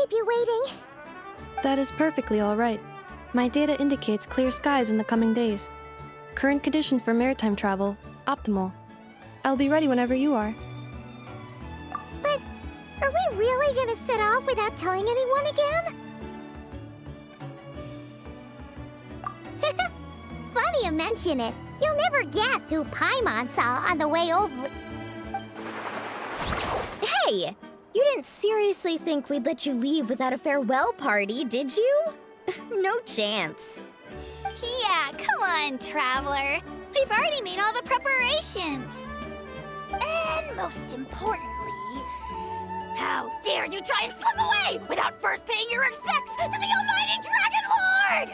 keep you waiting. That is perfectly all right. My data indicates clear skies in the coming days. Current conditions for maritime travel, optimal. I'll be ready whenever you are. But are we really gonna set off without telling anyone again? Funny you mention it. You'll never guess who Paimon saw on the way over. Hey! You didn't seriously think we'd let you leave without a farewell party, did you? No chance. Yeah, come on, Traveler. We've already made all the preparations. And most importantly, how dare you try and slip away without first paying your respects to the almighty Dragon Lord!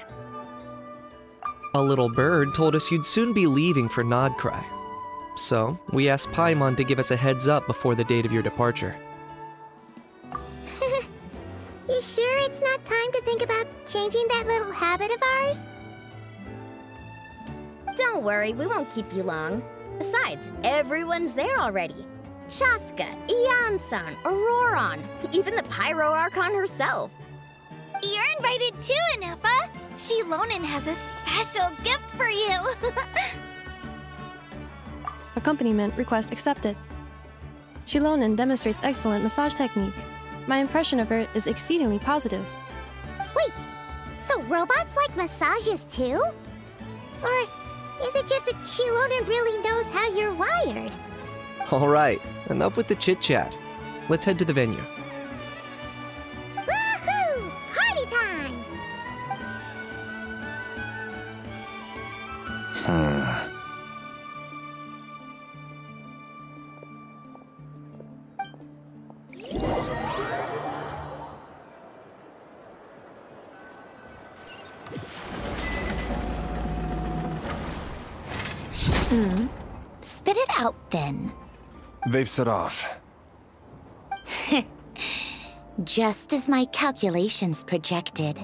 A little bird told us you'd soon be leaving for Nodcry. So, we asked Paimon to give us a heads up before the date of your departure. You sure it's not time to think about changing that little habit of ours? Don't worry, we won't keep you long. Besides, everyone's there already. Chaska, Ian-san, Auroron, even the Pyro Archon herself. You're invited too, Anefa. Shilonen has a special gift for you. Accompaniment request accepted. Shilonen demonstrates excellent massage technique. My impression of her is exceedingly positive. Wait, so robots like massages too? Or is it just that Shilonen really knows how you're wired? Alright, enough with the chit-chat. Let's head to the venue. Woohoo! Party time! Spit it out, then. They've set off. Just as my calculations projected.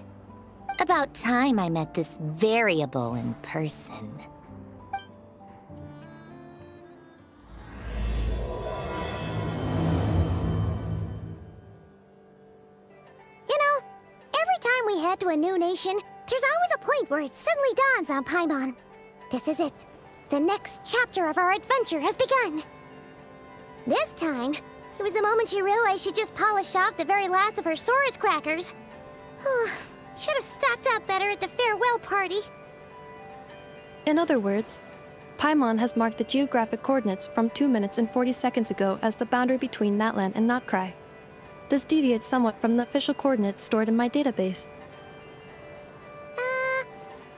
About time I met this variable in person. You know, every time we head to a new nation, there's always a point where it suddenly dawns on Paimon. This is it. The next chapter of our adventure has begun. This time, it was the moment she realized she just polished off the very last of her Saurus crackers. Should have stocked up better at the farewell party. In other words, Paimon has marked the geographic coordinates from 2 minutes and 40 seconds ago as the boundary between Natlan and Notcry. This deviates somewhat from the official coordinates stored in my database.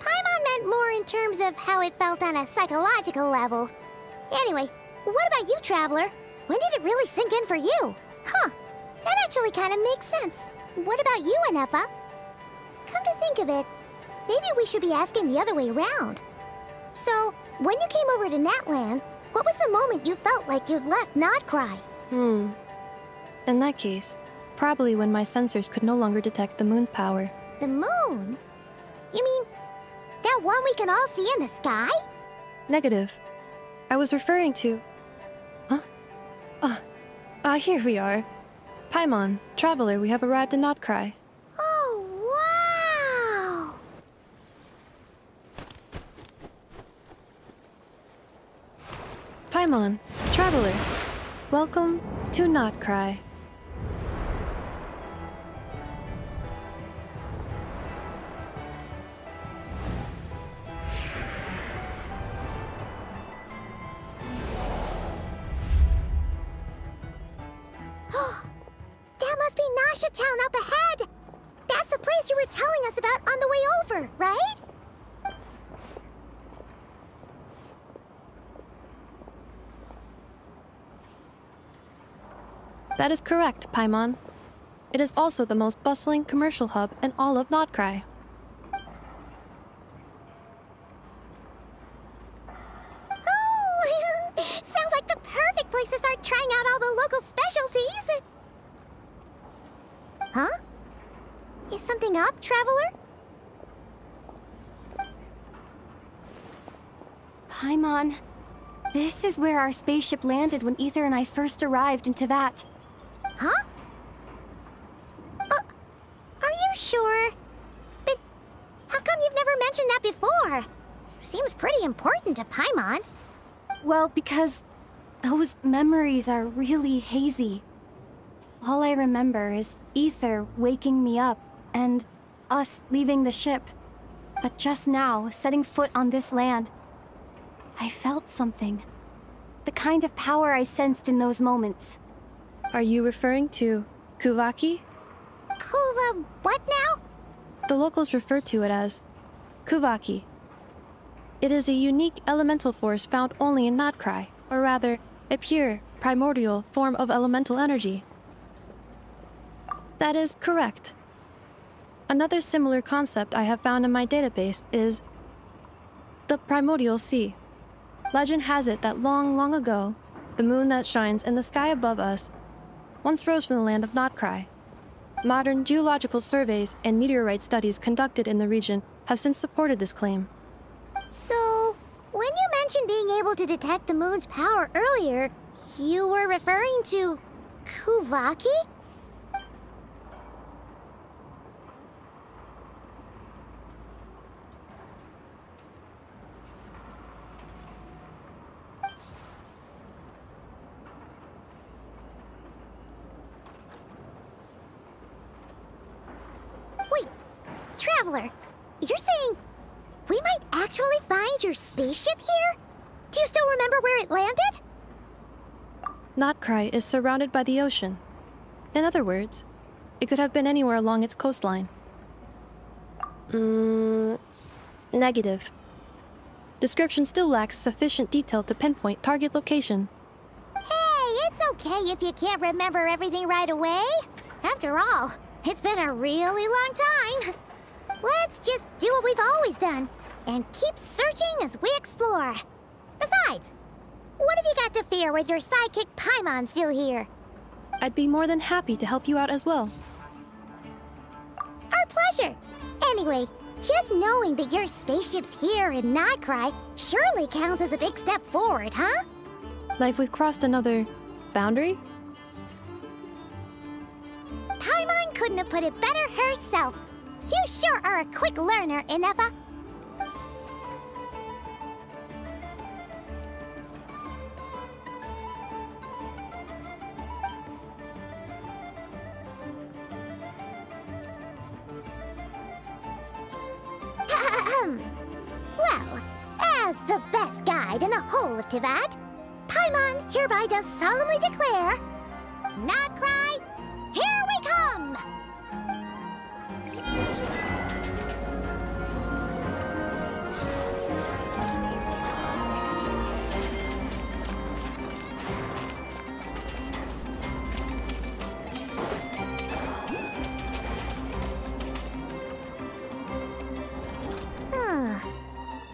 Paimon meant more in terms of how it felt on a psychological level. Anyway, what about you, Traveler? When did it really sink in for you? Huh, that actually kind of makes sense. What about you, Anefa? Come to think of it, maybe we should be asking the other way around. So, when you came over to Natlan, what was the moment you felt like you'd left Nodcry? In that case, probably when my sensors could no longer detect the moon's power. The moon? You mean, that one we can all see in the sky? Negative. I was referring to... Here we are. Paimon, Traveler, we have arrived in Notcry. Oh, wow! Paimon, Traveler, welcome to Notcry. That must be Nasha Town up ahead! That's the place you were telling us about on the way over, right? That is correct, Paimon. It is also the most bustling commercial hub in all of Notcry. Oh! Sounds like the perfect place to start trying out all the local specialties! Huh? Is something up, Traveler? Paimon, this is where our spaceship landed when Ether and I first arrived in Teyvat. Huh? mentioned that before? Seems pretty important to Paimon. Well, because those memories are really hazy. All I remember is Ether waking me up and us leaving the ship. But just now, setting foot on this land, I felt something. The kind of power I sensed in those moments. Are you referring to Kuvaki? Kuva, what now? The locals refer to it as Kuvaki. It is a unique elemental force found only in Notcry, or rather, a pure, primordial form of elemental energy. That is correct. Another similar concept I have found in my database is the primordial sea. Legend has it that long, long ago, the moon that shines in the sky above us once rose from the land of Notcry. Modern geological surveys and meteorite studies conducted in the region have since supported this claim. So, when you mentioned being able to detect the moon's power earlier, you were referring to Kuvaki? Wait, Traveler, you're saying we might actually find your spaceship here? Do you still remember where it landed? Notcry is surrounded by the ocean. In other words, it could have been anywhere along its coastline. Negative. Description still lacks sufficient detail to pinpoint target location. Hey, it's okay if you can't remember everything right away. After all, it's been a really long time. Let's just do what we've always done, and keep searching as we explore. Besides, what have you got to fear with your sidekick Paimon still here? I'd be more than happy to help you out as well. Our pleasure. Anyway, just knowing that your spaceship's here in Notcry surely counts as a big step forward, huh? Like we've crossed another boundary? Paimon couldn't have put it better herself. You sure are a quick learner, Inefa. Well, as the best guide in the whole of Tivat, Paimon hereby does solemnly declare, Notcry, here we come!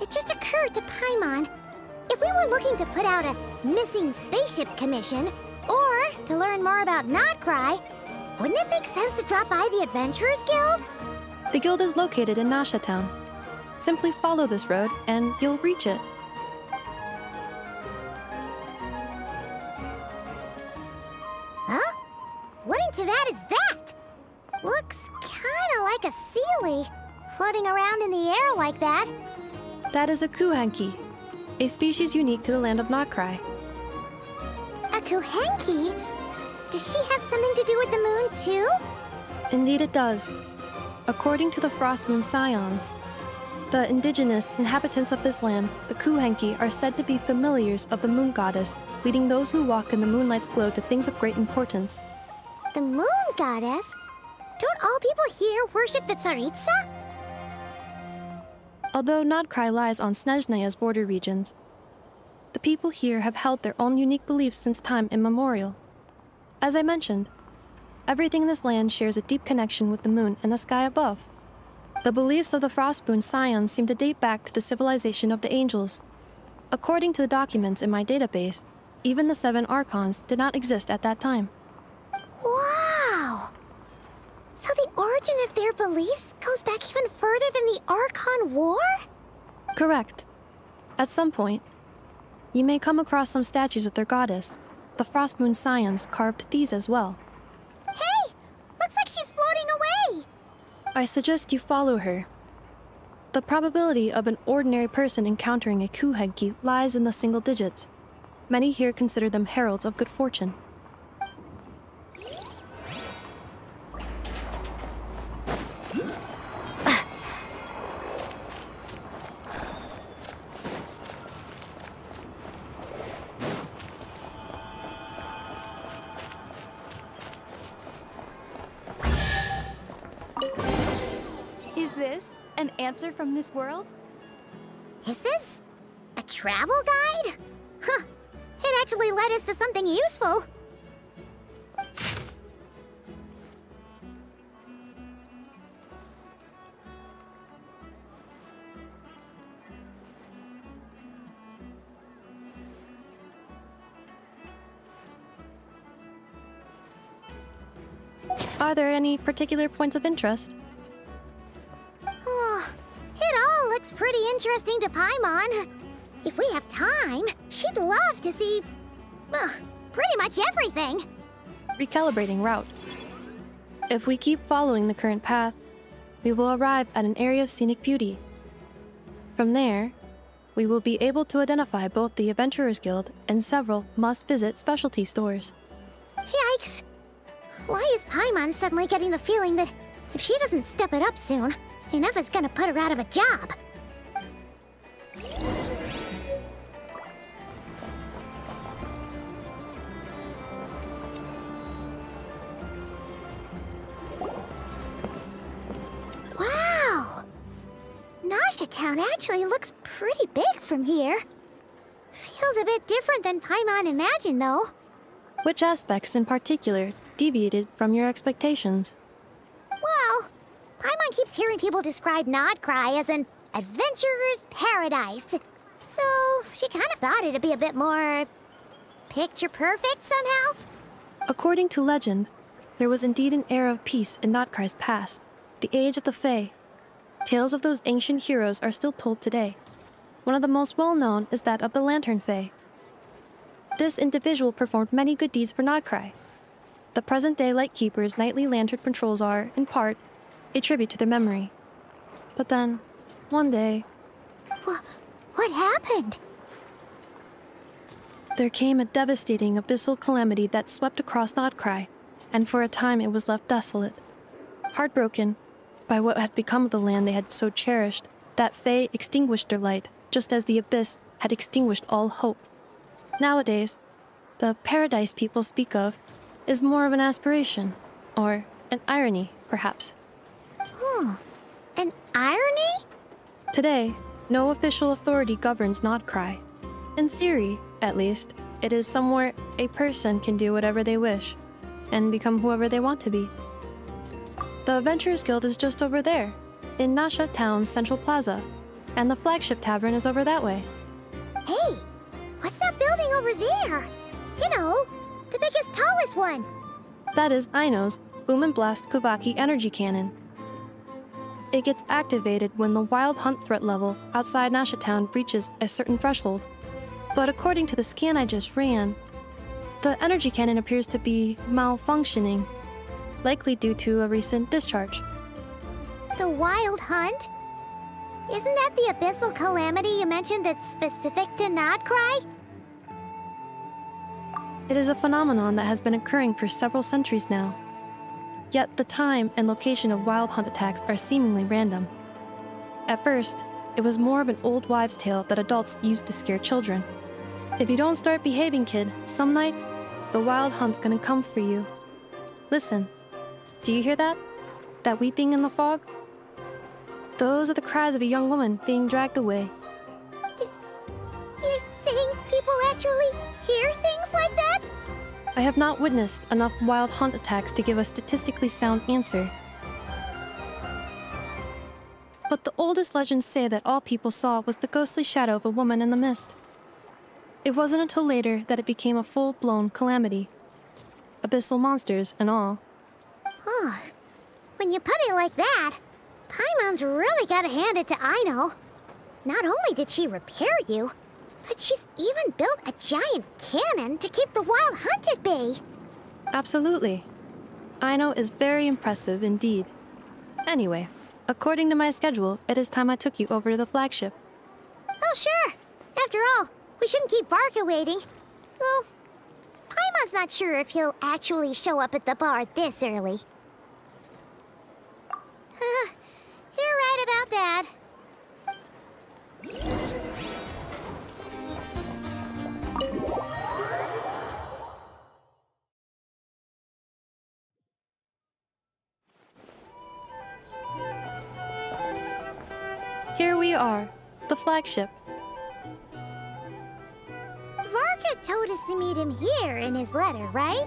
It just occurred to Paimon, if we were looking to put out a missing spaceship commission, or to learn more about Notcry, wouldn't it make sense to drop by the Adventurers Guild? The guild is located in Nasha Town. Simply follow this road, and you'll reach it. Huh? What in Tivat is that? Looks kinda like a Sealy, floating around in the air like that. That is a Kuhanki, a species unique to the land of Notcry. A Kuhenki? Does she have something to do with the moon, too? Indeed it does. According to the Frost Moon Scions, the indigenous inhabitants of this land, the Kuhenki, are said to be familiars of the moon goddess, leading those who walk in the moonlight's glow to things of great importance. The moon goddess? Don't all people here worship the Tsaritsa? Although Notcry lies on Snezhnaya's border regions, the people here have held their own unique beliefs since time immemorial. As I mentioned, everything in this land shares a deep connection with the moon and the sky above. The beliefs of the Frostmoon Scions seem to date back to the civilization of the angels. According to the documents in my database, even the 7 Archons did not exist at that time. Wow! So the origin of their beliefs goes back even further than the Archon War? Correct. At some point, you may come across some statues of their goddess. The Frostmoon Scions carved these as well. Hey! Looks like she's floating away! I suggest you follow her. The probability of an ordinary person encountering a kuhenki lies in the single digits. Many here consider them heralds of good fortune. Is this an answer from this world? Is this a travel guide? Huh. It actually led us to something useful. Are there any particular points of interest? Oh, it all looks pretty interesting to Paimon. If we have time, she'd love to see, pretty much everything. Recalibrating route. If we keep following the current path, we will arrive at an area of scenic beauty. From there, we will be able to identify both the Adventurers Guild and several must-visit specialty stores. Yikes! Why is Paimon suddenly getting the feeling that if she doesn't step it up soon, enough is gonna put her out of a job? Wow! Nasha Town actually looks pretty big from here. Feels a bit different than Paimon imagined, though. Which aspects in particular deviated from your expectations? Well, Paimon keeps hearing people describe Nodcry as an adventurer's paradise. So she kind of thought it'd be a bit more picture perfect somehow. According to legend, there was indeed an era of peace in Nodcry's past, the age of the Fae. Tales of those ancient heroes are still told today. One of the most well-known is that of the Lantern Fae. This individual performed many good deeds for Nodcry. The present-day Lightkeeper's nightly lantern patrols are, in part, a tribute to their memory. But then, one day... What happened? There came a devastating abyssal calamity that swept across Nodcry, and for a time it was left desolate. Heartbroken by what had become of the land they had so cherished, that Fae extinguished their light, just as the abyss had extinguished all hope. Nowadays, the paradise people speak of is more of an aspiration, or an irony, perhaps. An irony? Today, no official authority governs Nodcry. In theory, at least, it is somewhere a person can do whatever they wish, and become whoever they want to be. The Adventurers Guild is just over there, in Nasha Town's Central Plaza, and the flagship tavern is over that way. Hey, what's that building over there? You know, the biggest, tallest one. That is Aino's Boom and Blast Kuvaki energy cannon. It gets activated when the wild hunt threat level outside Nasha Town reaches a certain threshold. But according to the scan I just ran, the energy cannon appears to be malfunctioning, likely due to a recent discharge. The wild hunt? Isn't that the abyssal calamity you mentioned that's specific to Nodcry? It is a phenomenon that has been occurring for several centuries now. Yet the time and location of wild hunt attacks are seemingly random. At first, it was more of an old wives' tale that adults used to scare children. If you don't start behaving, kid, some night, the wild hunt's gonna come for you. Listen, do you hear that? That weeping in the fog? Those are the cries of a young woman being dragged away. You're saying people actually hear things like that? I have not witnessed enough wild hunt attacks to give a statistically sound answer. But the oldest legends say that all people saw was the ghostly shadow of a woman in the mist. It wasn't until later that it became a full-blown calamity. Abyssal monsters and all. Oh, when you put it like that, Paimon's really gotta hand it to Aino. Not only did she repair you, but she's even built a giant cannon to keep the wild hunt at bay. Absolutely. Aino is very impressive indeed. Anyway, According to my schedule, it is time I took you over to the flagship. Oh, sure. After all, we shouldn't keep Varka waiting. Well, Paimon's not sure if he'll actually show up at the bar this early. You're right about that. Here we are, the flagship. Varka told us to meet him here in his letter, right?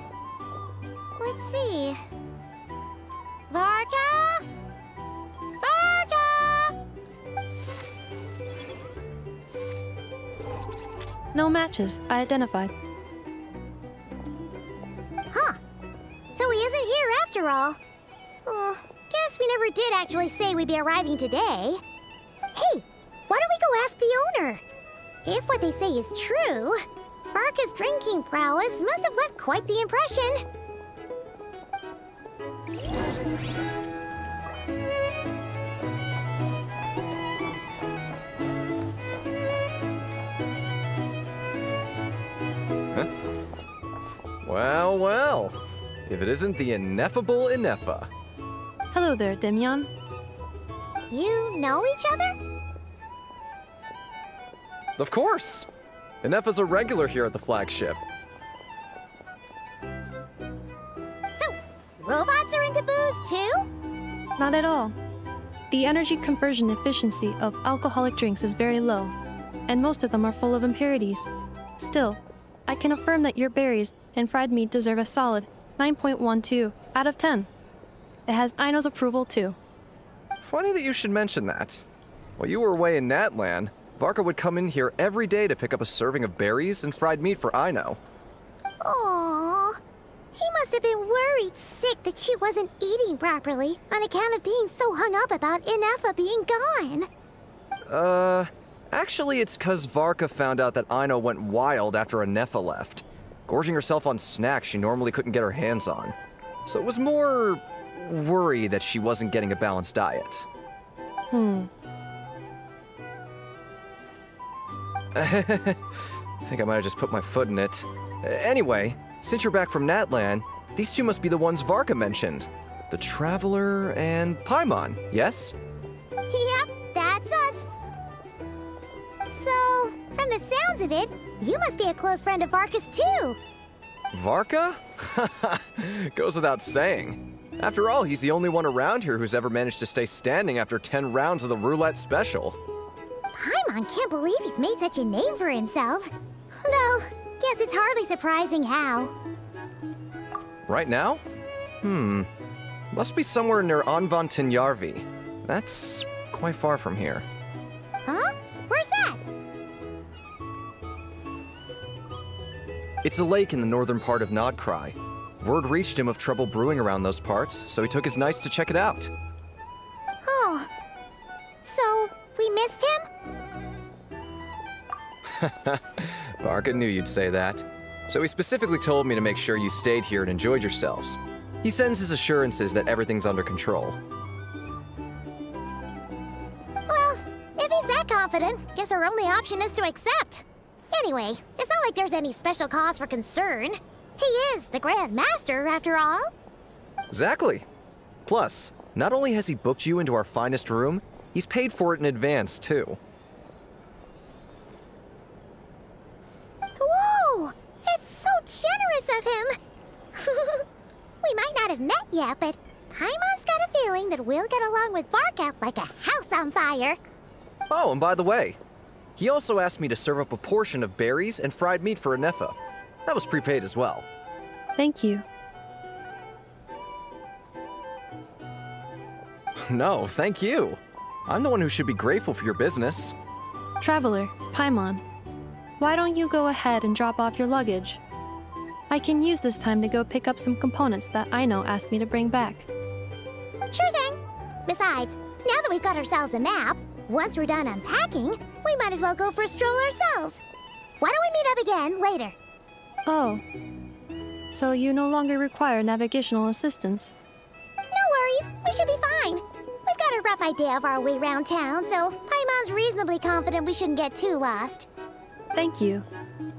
Let's see. Varka? Varka! No matches, I identified. Huh. So he isn't here after all. Oh, guess we never did actually say we'd be arriving today. Hey, why don't we go ask the owner? If what they say is true, Varka's drinking prowess must have left quite the impression. Well, well. If it isn't the ineffable Ineffa. Hello there, Demyon. You know each other? Of course! Ineffa's a regular here at the flagship. So, robots are into booze too? Not at all. The energy conversion efficiency of alcoholic drinks is very low, and most of them are full of impurities. Still, I can affirm that your berries and fried meat deserve a solid 9.12 out of 10. It has Aino's approval too. Funny that you should mention that. While you were away in Natlan, Varka would come in here every day to pick up a serving of berries and fried meat for Aino. Aww. He must have been worried sick that she wasn't eating properly on account of being so hung up about Ineffa being gone. Actually it's 'cause Varka found out that Aino went wild after Ineffa left, gorging herself on snacks she normally couldn't get her hands on. So it was more worry that she wasn't getting a balanced diet. I think I might have just put my foot in it. Anyway, since you're back from Natlan, these two must be the ones Varka mentioned. The Traveler and Paimon, yes? Yep, that's us. So, from the sounds of it, you must be a close friend of Varka's too. Varka? Goes without saying. After all, he's the only one around here who's ever managed to stay standing after 10 rounds of the roulette special. Paimon can't believe he's made such a name for himself. Though, guess it's hardly surprising how. Right now? Must be somewhere near Anvantinjarvi. That's quite far from here. Huh? Where's that? It's a lake in the northern part of Nodkrai. Word reached him of trouble brewing around those parts, so he took his knights to check it out. Oh. So, we missed him? Varka knew you'd say that. So he specifically told me to make sure you stayed here and enjoyed yourselves. He sends his assurances that everything's under control. Well, if he's that confident, guess our only option is to accept. Anyway, it's not like there's any special cause for concern. He is the Grand Master, after all. Exactly. Plus, not only has he booked you into our finest room, he's paid for it in advance, too. Whoa! It's so generous of him! We might not have met yet, but Paimon's got a feeling that we'll get along with Varka like a house on fire. Oh, and by the way, he also asked me to serve up a portion of berries and fried meat for Ineffa. That was prepaid as well. Thank you. No, thank you. I'm the one who should be grateful for your business. Traveler, Paimon, why don't you go ahead and drop off your luggage? I can use this time to go pick up some components that Aino asked me to bring back. Sure thing. Besides, now that we've got ourselves a map, once we're done unpacking, we might as well go for a stroll ourselves. Why don't we meet up again later? Oh. So you no longer require navigational assistance? No worries. We should be fine. We've got a rough rough idea of our way around town, so Paimon's reasonably confident we shouldn't get too lost. Thank you.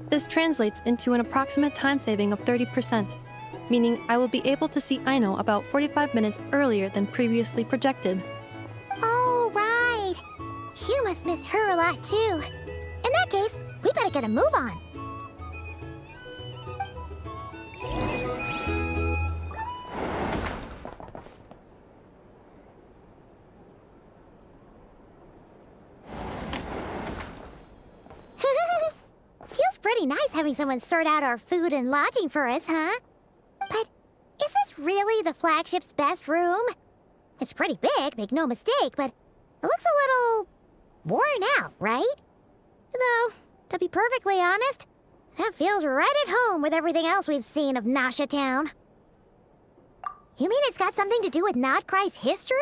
This translates into an approximate time saving of 30%, meaning I will be able to see Aino about 45 minutes earlier than previously projected. Oh, right. You must miss her a lot, too. In that case, we better get a move on. Feels pretty nice having someone sort out our food and lodging for us, huh? But is this really the flagship's best room? It's pretty big, make no mistake, but it looks a little worn out, right? Though, to be perfectly honest, that feels right at home with everything else we've seen of Nasha Town. You mean it's got something to do with Nodcry's history?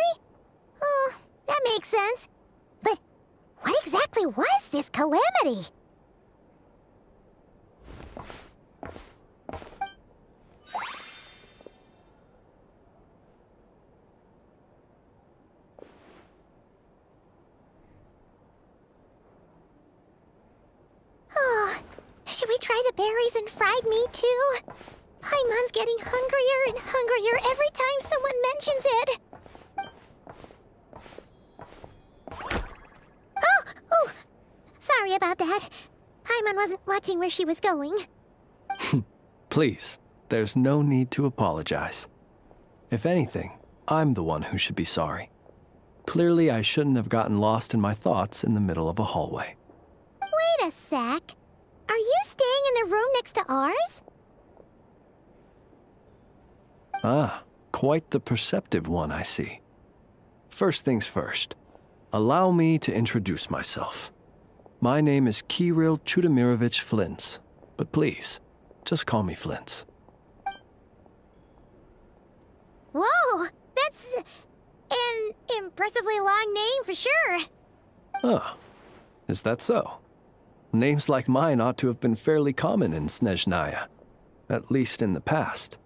Oh, that makes sense. But what exactly was this calamity? Should we try the berries and fried meat too? Paimon's getting hungrier and hungrier every time someone mentions it. Oh! Sorry about that. Paimon wasn't watching where she was going. Please, there's no need to apologize. If anything, I'm the one who should be sorry. Clearly, I shouldn't have gotten lost in my thoughts in the middle of a hallway. Wait a sec. Are you staying in the room next to ours? Ah, quite the perceptive one, I see. First things first, allow me to introduce myself. My name is Kirill Chudamirovich Flintz, but please, just call me Flintz. Whoa, that's an impressively long name for sure. Ah, is that so? Names like mine ought to have been fairly common in Snezhnaya, at least in the past.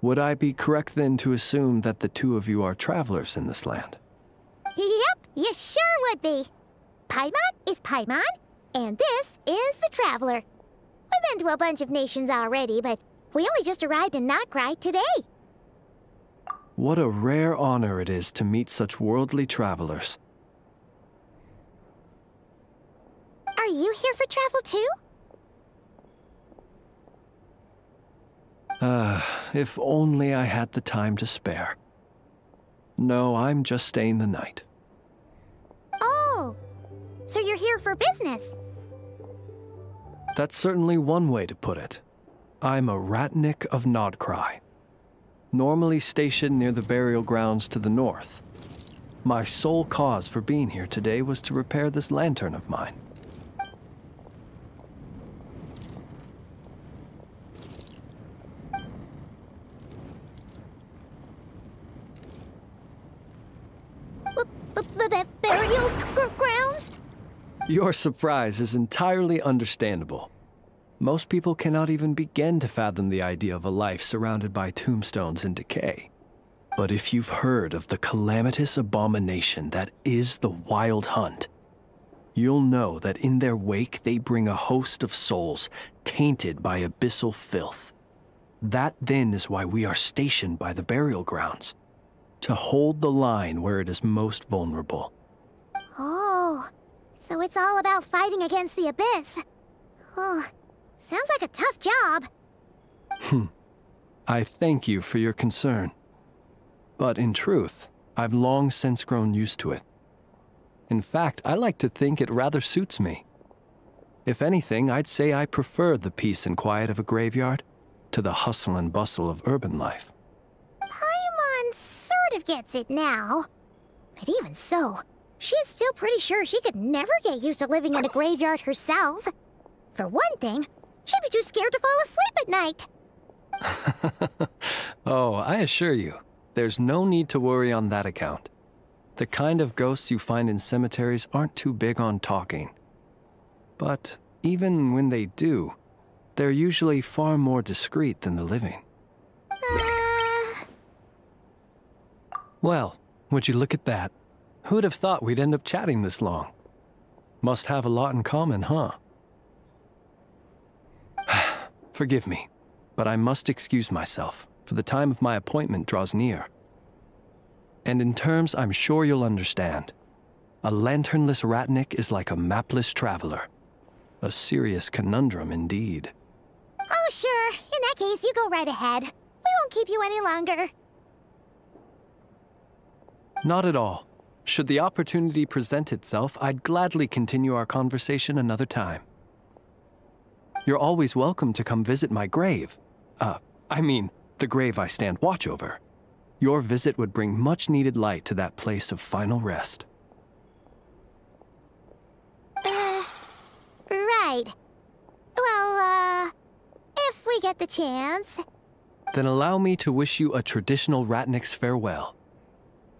Would I be correct then to assume that the two of you are travelers in this land? Yep, you sure would be. Paimon is Paimon, and this is the Traveler. We've been to a bunch of nations already, but we only just arrived in Nodcry today. What a rare honor it is to meet such worldly travelers. Are you here for travel too? If only I had the time to spare. No, I'm just staying the night. Oh, so you're here for business? That's certainly one way to put it. I'm a Ratnik of Nodcry, normally stationed near the burial grounds to the north. My sole cause for being here today was to repair this lantern of mine. Burial grounds? Your surprise is entirely understandable. Most people cannot even begin to fathom the idea of a life surrounded by tombstones and decay. But if you've heard of the calamitous abomination that is the Wild Hunt, you'll know that in their wake they bring a host of souls tainted by abyssal filth. That then is why we are stationed by the burial grounds, to hold the line where it is most vulnerable. Oh, so it's all about fighting against the abyss. Oh, sounds like a tough job. I thank you for your concern. But in truth, I've long since grown used to it. In fact, I like to think it rather suits me. If anything, I'd say I prefer the peace and quiet of a graveyard to the hustle and bustle of urban life. Paimon sort of gets it now. But even so, she's still pretty sure she could never get used to living in a graveyard herself. For one thing, she'd be too scared to fall asleep at night. Oh, I assure you, there's no need to worry on that account. The kind of ghosts you find in cemeteries aren't too big on talking. But even when they do, they're usually far more discreet than the living. Well, Would you look at that? Who'd have thought we'd end up chatting this long? Must have a lot in common, huh? Forgive me, but I must excuse myself, for the time of my appointment draws near. And in terms I'm sure you'll understand, a lanternless Ratnik is like a mapless traveler. A serious conundrum indeed. Oh, sure. In that case, you go right ahead. We won't keep you any longer. Not at all. Should the opportunity present itself, I'd gladly continue our conversation another time. You're always welcome to come visit my grave. I mean, the grave I stand watch over. Your visit would bring much-needed light to that place of final rest. Right. Well, if we get the chance. Then allow me to wish you a traditional Ratnik's farewell.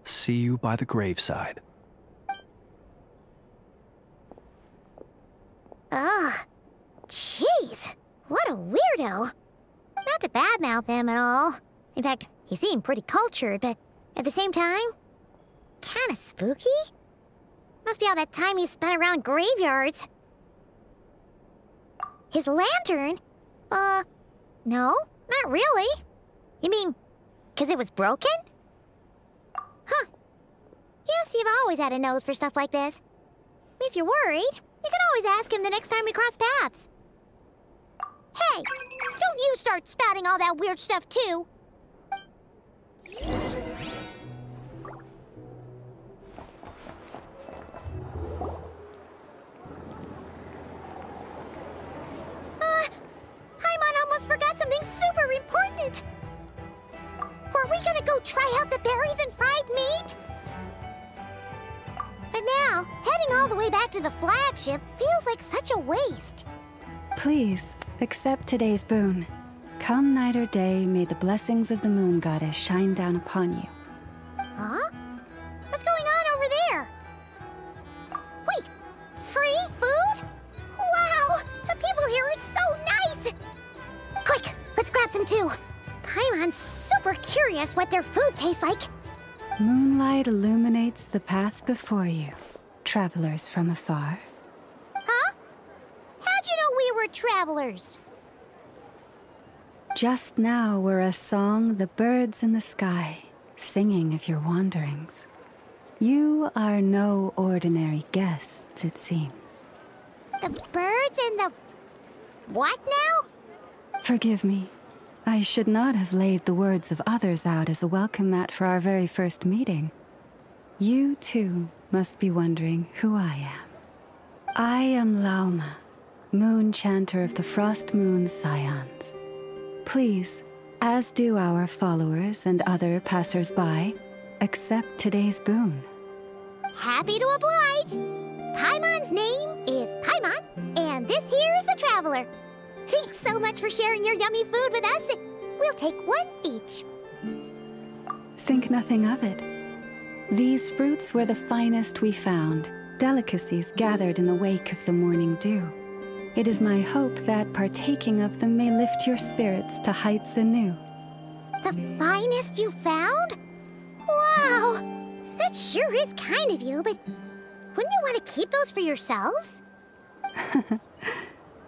See you by the graveside. Ugh. Jeez. What a weirdo. Not to badmouth him at all. In fact, he seemed pretty cultured, but at the same time, kinda spooky? Must be all that time he spent around graveyards. His lantern? No, not really. You mean, 'cause it was broken? Huh. Guess you've always had a nose for stuff like this. If you're worried, you can always ask him the next time we cross paths. Hey, don't you start spouting all that weird stuff too. Paimon almost forgot something super important. Were we gonna go try out the berries and fried meat? But now, heading all the way back to the flagship feels like such a waste. Please, accept today's boon. Come night or day, may the blessings of the moon goddess shine down upon you. Huh? What's going on over there? Wait, free food? Wow, the people here are so nice! Quick, let's grab some too. Paimon's super curious what their food tastes like. Moonlight illuminates the path before you, travelers from afar. Huh? How'd you know we were travelers? Just now were a song the birds in the sky, singing of your wanderings. You are no ordinary guests, it seems. The birds and the... what now? Forgive me. I should not have laid the words of others out as a welcome mat for our very first meeting. You, too, must be wondering who I am. I am Lauma, moon chanter of the Frost Moon's Scions. Please, as do our followers and other passers-by, accept today's boon. Happy to oblige! Paimon's name is Paimon, and this here is the Traveler. Thanks so much for sharing your yummy food with us. We'll take one each. Think nothing of it. These fruits were the finest we found, delicacies gathered in the wake of the morning dew. It is my hope that partaking of them may lift your spirits to heights anew. The finest you found? Wow! That sure is kind of you, but wouldn't you want to keep those for yourselves?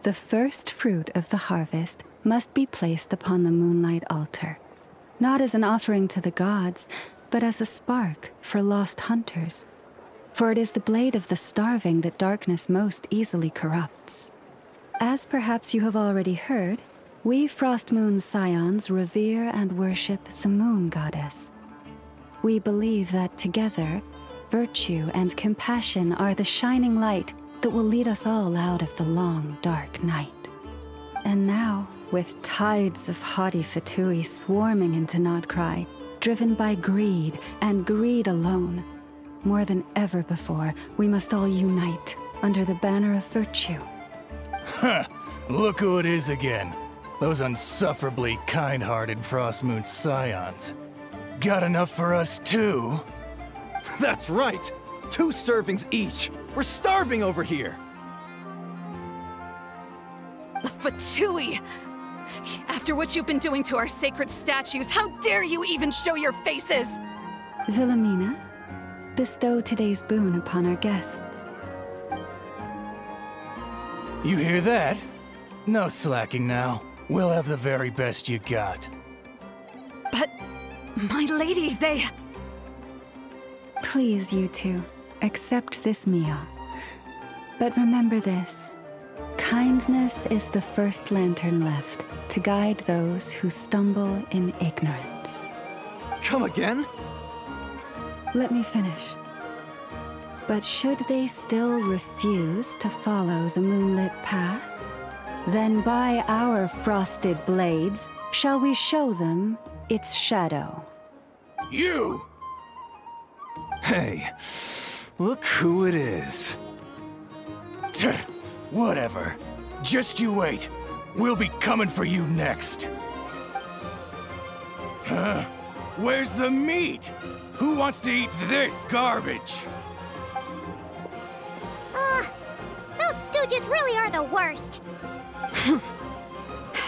The first fruit of the harvest must be placed upon the moonlight altar, not as an offering to the gods, but as a spark for lost hunters. For it is the blade of the starving that darkness most easily corrupts. As perhaps you have already heard, we Frost Moon's Scions revere and worship the moon goddess. We believe that together, virtue and compassion are the shining light that will lead us all out of the long, dark night. And now, with tides of haughty Fatui swarming into Nodcry, driven by greed, and greed alone, more than ever before, we must all unite under the banner of virtue. Huh! Look who it is again. Those unsufferably kind-hearted Frost Moon Scions. Got enough for us too? That's right! 2 servings each! We're starving over here! Fatui! After what you've been doing to our sacred statues, how dare you even show your faces? Wilhelmina, bestow today's boon upon our guests. You hear that? No slacking now. We'll have the very best you got. But, my lady, they... Please, you two, accept this meal. But remember this. Kindness is the first lantern left to guide those who stumble in ignorance. Come again? Let me finish. But should they still refuse to follow the moonlit path, then by our frosted blades shall we show them its shadow. You! Hey, look who it is. Whatever. Just you wait. We'll be coming for you next. Huh? Where's the meat? Who wants to eat this garbage? Those stooges really are the worst.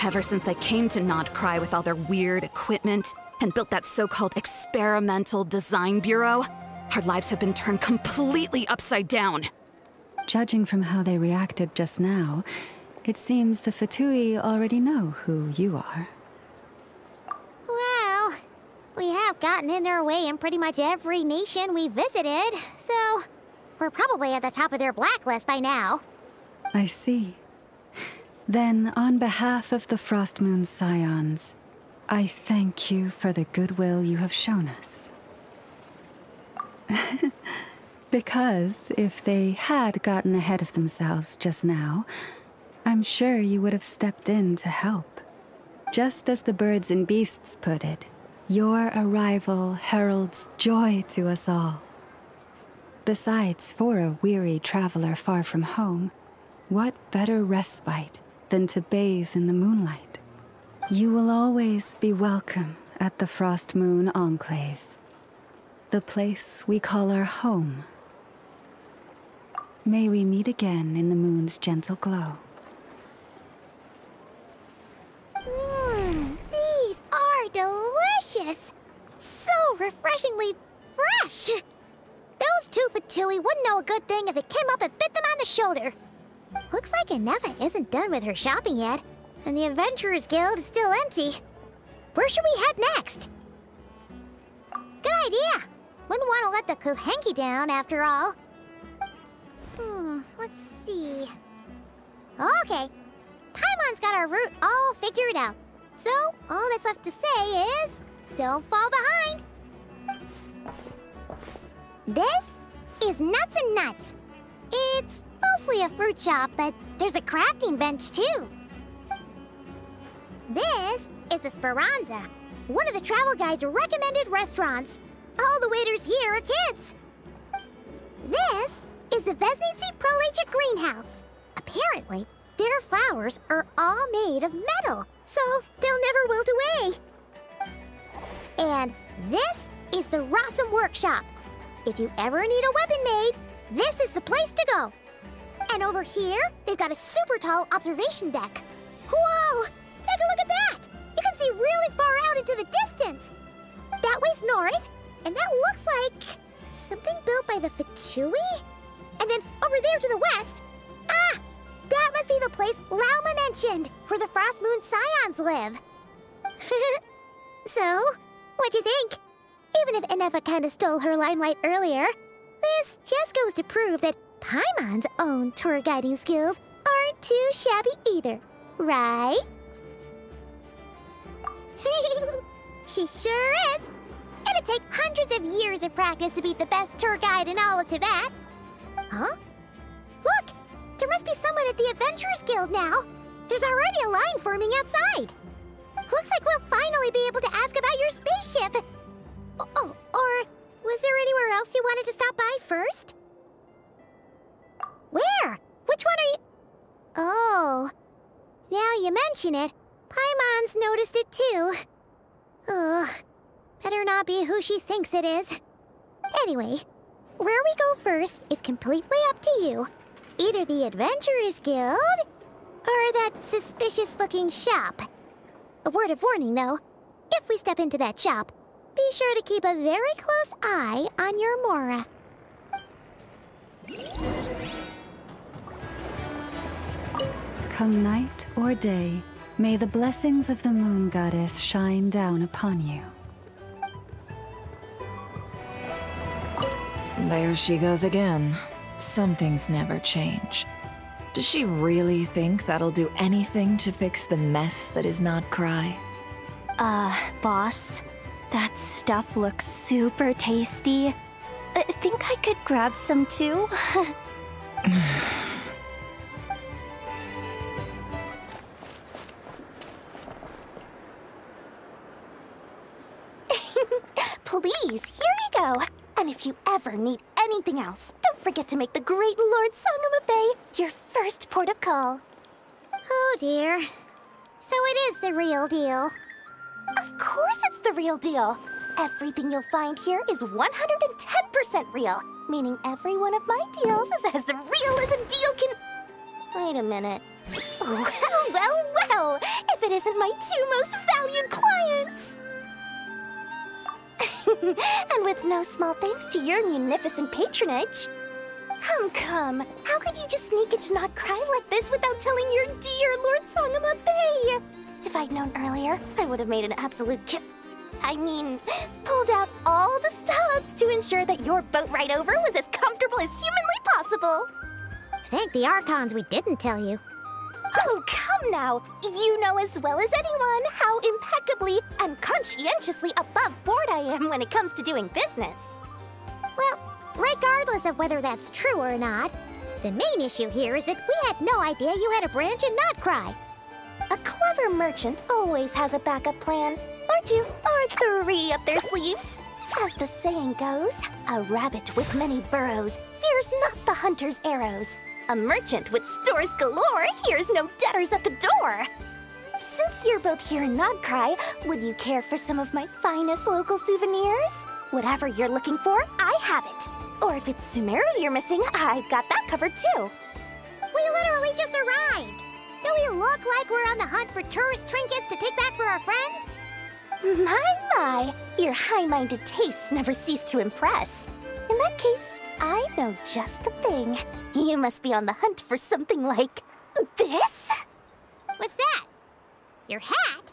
Ever since they came to Nodcry with all their weird equipment and built that so-called experimental design bureau, our lives have been turned completely upside down. Judging from how they reacted just now, it seems the Fatui already know who you are. Well, we have gotten in their way in pretty much every nation we visited, so we're probably at the top of their blacklist by now. I see. Then, on behalf of the Frostmoon Scions, I thank you for the goodwill you have shown us. Because if they had gotten ahead of themselves just now, I'm sure you would have stepped in to help. Just as the birds and beasts put it, your arrival heralds joy to us all. Besides, for a weary traveler far from home, what better respite than to bathe in the moonlight? You will always be welcome at the Frostmoon Enclave, the place we call our home. May we meet again in the moon's gentle glow. These are delicious! So refreshingly fresh! Those two Fatui wouldn't know a good thing if it came up and bit them on the shoulder. Looks like Anefa isn't done with her shopping yet, and the Adventurers Guild is still empty. Where should we head next? Good idea! Wouldn't want to let the Kuhenki down, after all. Let's see... Okay, Paimon's got our route all figured out. So, all that's left to say is... don't fall behind! This is Nuts and Nuts. It's mostly a fruit shop, but there's a crafting bench, too. This is the Speranza, one of the travel guide's recommended restaurants. All the waiters here are kids. This is the Vesnitsi Prolegia greenhouse. Apparently, their flowers are all made of metal, so they'll never wilt away. And this is the Rossum Workshop. If you ever need a weapon made, this is the place to go. And over here, they've got a super tall observation deck. Whoa! Take a look at that! You can see really far out into the distance. That way's north, and that looks like something built by the Fatui? And then over there to the west, that must be the place Lauma mentioned, where the Frostmoon Scions live. So, what'd you think? Even if Anefa kinda stole her limelight earlier, this just goes to prove that Paimon's own tour guiding skills aren't too shabby either, right? She sure is! It'd take hundreds of years of practice to beat the best tour guide in all of Tibet. Huh? Look! There must be someone at the Adventurers Guild now! There's already a line forming outside! Looks like we'll finally be able to ask about your spaceship! Oh, or was there anywhere else you wanted to stop by first? Where? Which one are you... Oh... Now you mention it, Paimon's noticed it too. Ugh. Better not be who she thinks it is. Anyway, where we go first is completely up to you. Either the Adventurers Guild, or that suspicious-looking shop. A word of warning, though. If we step into that shop, be sure to keep a very close eye on your Mora. come night or day, may the blessings of the moon goddess shine down upon you. There she goes again. Some things never change. Does she really think that'll do anything to fix the mess that is Not Cry? Boss, that stuff looks super tasty. I think I could grab some too. Please, here you go. And if you ever need anything else, don't forget to make the great Lord Sangama Bay your first port of call. Oh dear. So it is the real deal. Of course it's the real deal. Everything you'll find here is 110% real, meaning every one of my deals is as real as a deal can... Wait a minute. Well, if it isn't my two most valued clients! And with no small thanks to your munificent patronage. Come, how could you just sneak into Not Cry like this without telling your dear Lord Sangama Bay? If I'd known earlier, I would have made an absolute pulled out all the stops to ensure that your boat ride over was as comfortable as humanly possible. Thank the Archons we didn't tell you. Oh, come now! You know as well as anyone how impeccably and conscientiously above board I am when it comes to doing business. Well, regardless of whether that's true or not, the main issue here is that we had no idea you had a branch in Not Cry. A clever merchant always has a backup plan, or two, or three up their sleeves. As the saying goes, a rabbit with many burrows fears not the hunter's arrows. A merchant with stores galore hears no debtors at the door. Since you're both here in Not Cry, would you care for some of my finest local souvenirs? Whatever you're looking for, I have it. Or if it's Sumeru you're missing, I've got that covered too. We literally just arrived. Do we look like we're on the hunt for tourist trinkets to take back for our friends? My, your high-minded tastes never cease to impress. In that case, I know just the thing. You must be on the hunt for something like this? What's that? Your hat?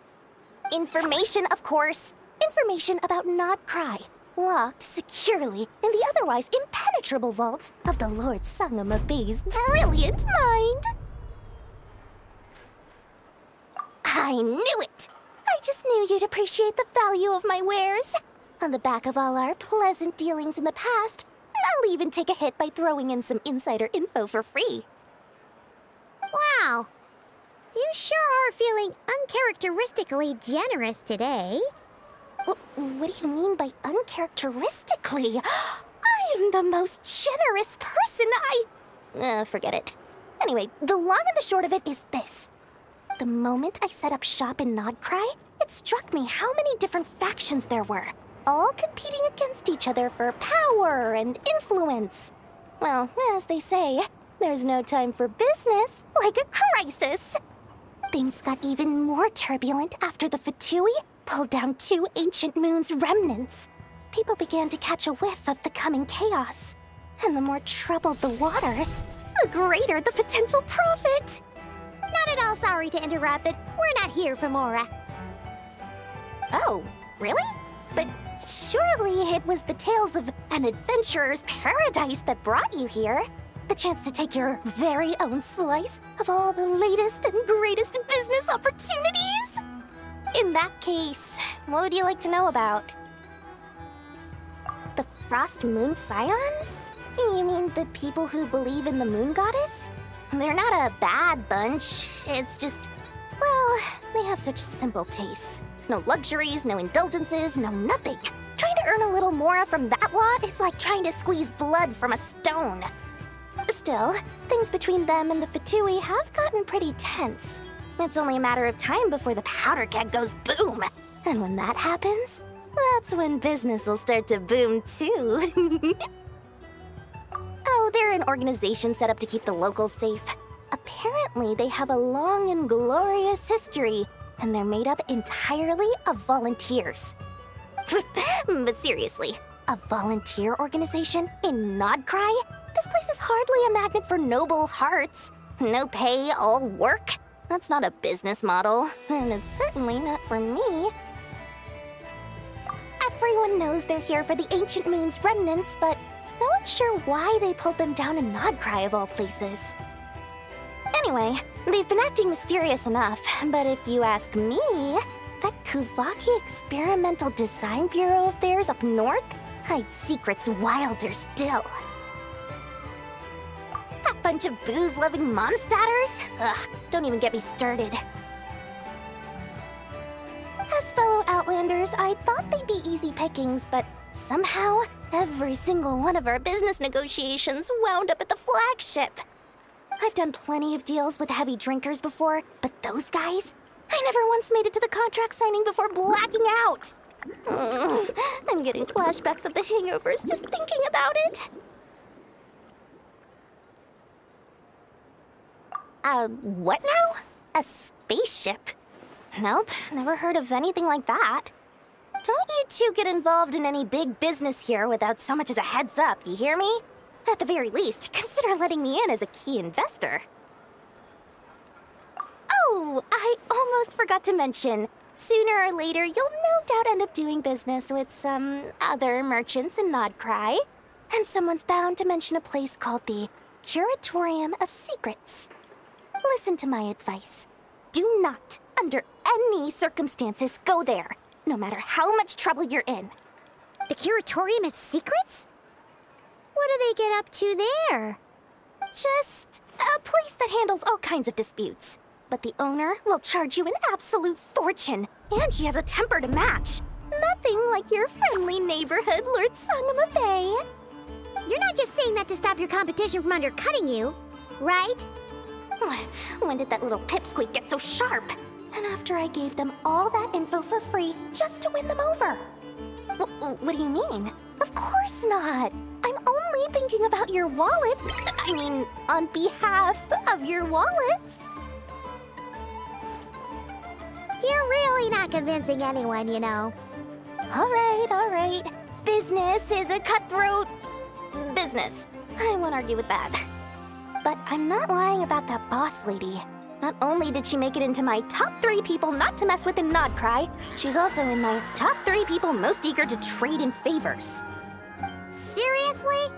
Information, of course. Information about Not Cry, locked securely in the otherwise impenetrable vaults of the Lord Sangama Bay's brilliant mind. I knew it! I just knew you'd appreciate the value of my wares. On the back of all our pleasant dealings in the past, I'll even take a hit by throwing in some insider info for free. Wow. You sure are feeling uncharacteristically generous today. What do you mean by uncharacteristically? I am the most generous person forget it. Anyway, the long and the short of it is this. The moment I set up shop in Not Cry, it struck me how many different factions there were, all competing against each other for power and influence. Well, as they say, there's no time for business like a crisis. Things got even more turbulent after the Fatui pulled down two ancient moon's remnants. People began to catch a whiff of the coming chaos. And the more troubled the waters, the greater the potential profit. Not at all sorry to interrupt, but we're not here for Mora. Oh, really? But surely it was the tales of an adventurer's paradise that brought you here. The chance to take your very own slice of all the latest and greatest business opportunities? In that case, what would you like to know about? The Frost Moon Scions? You mean the people who believe in the Moon Goddess? They're not a bad bunch, it's just... well, they have such simple tastes. No luxuries, no indulgences, no nothing. Trying to earn a little more from that lot is like trying to squeeze blood from a stone. Still, things between them and the Fatui have gotten pretty tense. It's only a matter of time before the powder keg goes boom. And when that happens, that's when business will start to boom too. Oh, they're an organization set up to keep the locals safe. Apparently, they have a long and glorious history, and they're made up entirely of volunteers. But seriously, a volunteer organization in Not Cry? This place is hardly a magnet for noble hearts. No pay, all work? That's not a business model, and it's certainly not for me. Everyone knows they're here for the Ancient Moon's remnants, but no one's sure why they pulled them down in Nodcry of all places. Anyway, they've been acting mysterious enough, but if you ask me, that Kuvaki Experimental Design Bureau of theirs up north hides secrets wilder still. That bunch of booze-loving monsters? Ugh, don't even get me started. As fellow Outlanders, I thought they'd be easy pickings, but somehow, every single one of our business negotiations wound up at the flagship. I've done plenty of deals with heavy drinkers before, but those guys? I never once made it to the contract signing before blacking out. I'm getting flashbacks of the hangovers just thinking about it. What now? A spaceship? Nope, never heard of anything like that. Don't you two get involved in any big business here without so much as a heads up, you hear me? At the very least, consider letting me in as a key investor. Oh, I almost forgot to mention. Sooner or later, you'll no doubt end up doing business with some other merchants in Nodcry. And someone's bound to mention a place called the Curatorium of Secrets. Listen to my advice. Do not, under any circumstances, go there, no matter how much trouble you're in. The Curatorium of Secrets? What do they get up to there? Just a place that handles all kinds of disputes. But the owner will charge you an absolute fortune, and she has a temper to match. Nothing like your friendly neighborhood Lord Sangama Bay. You're not just saying that to stop your competition from undercutting you, right? When did that little pipsqueak get so sharp? And after I gave them all that info for free just to win them over. What do you mean? Of course not. I'm only thinking about your wallets. I mean, on behalf of your wallets. You're really not convincing anyone, you know. All right. Business is a cutthroat business. I won't argue with that. But I'm not lying about that boss lady. Not only did she make it into my top 3 people not to mess with in Nodcry, she's also in my top 3 people most eager to trade in favors. Seriously?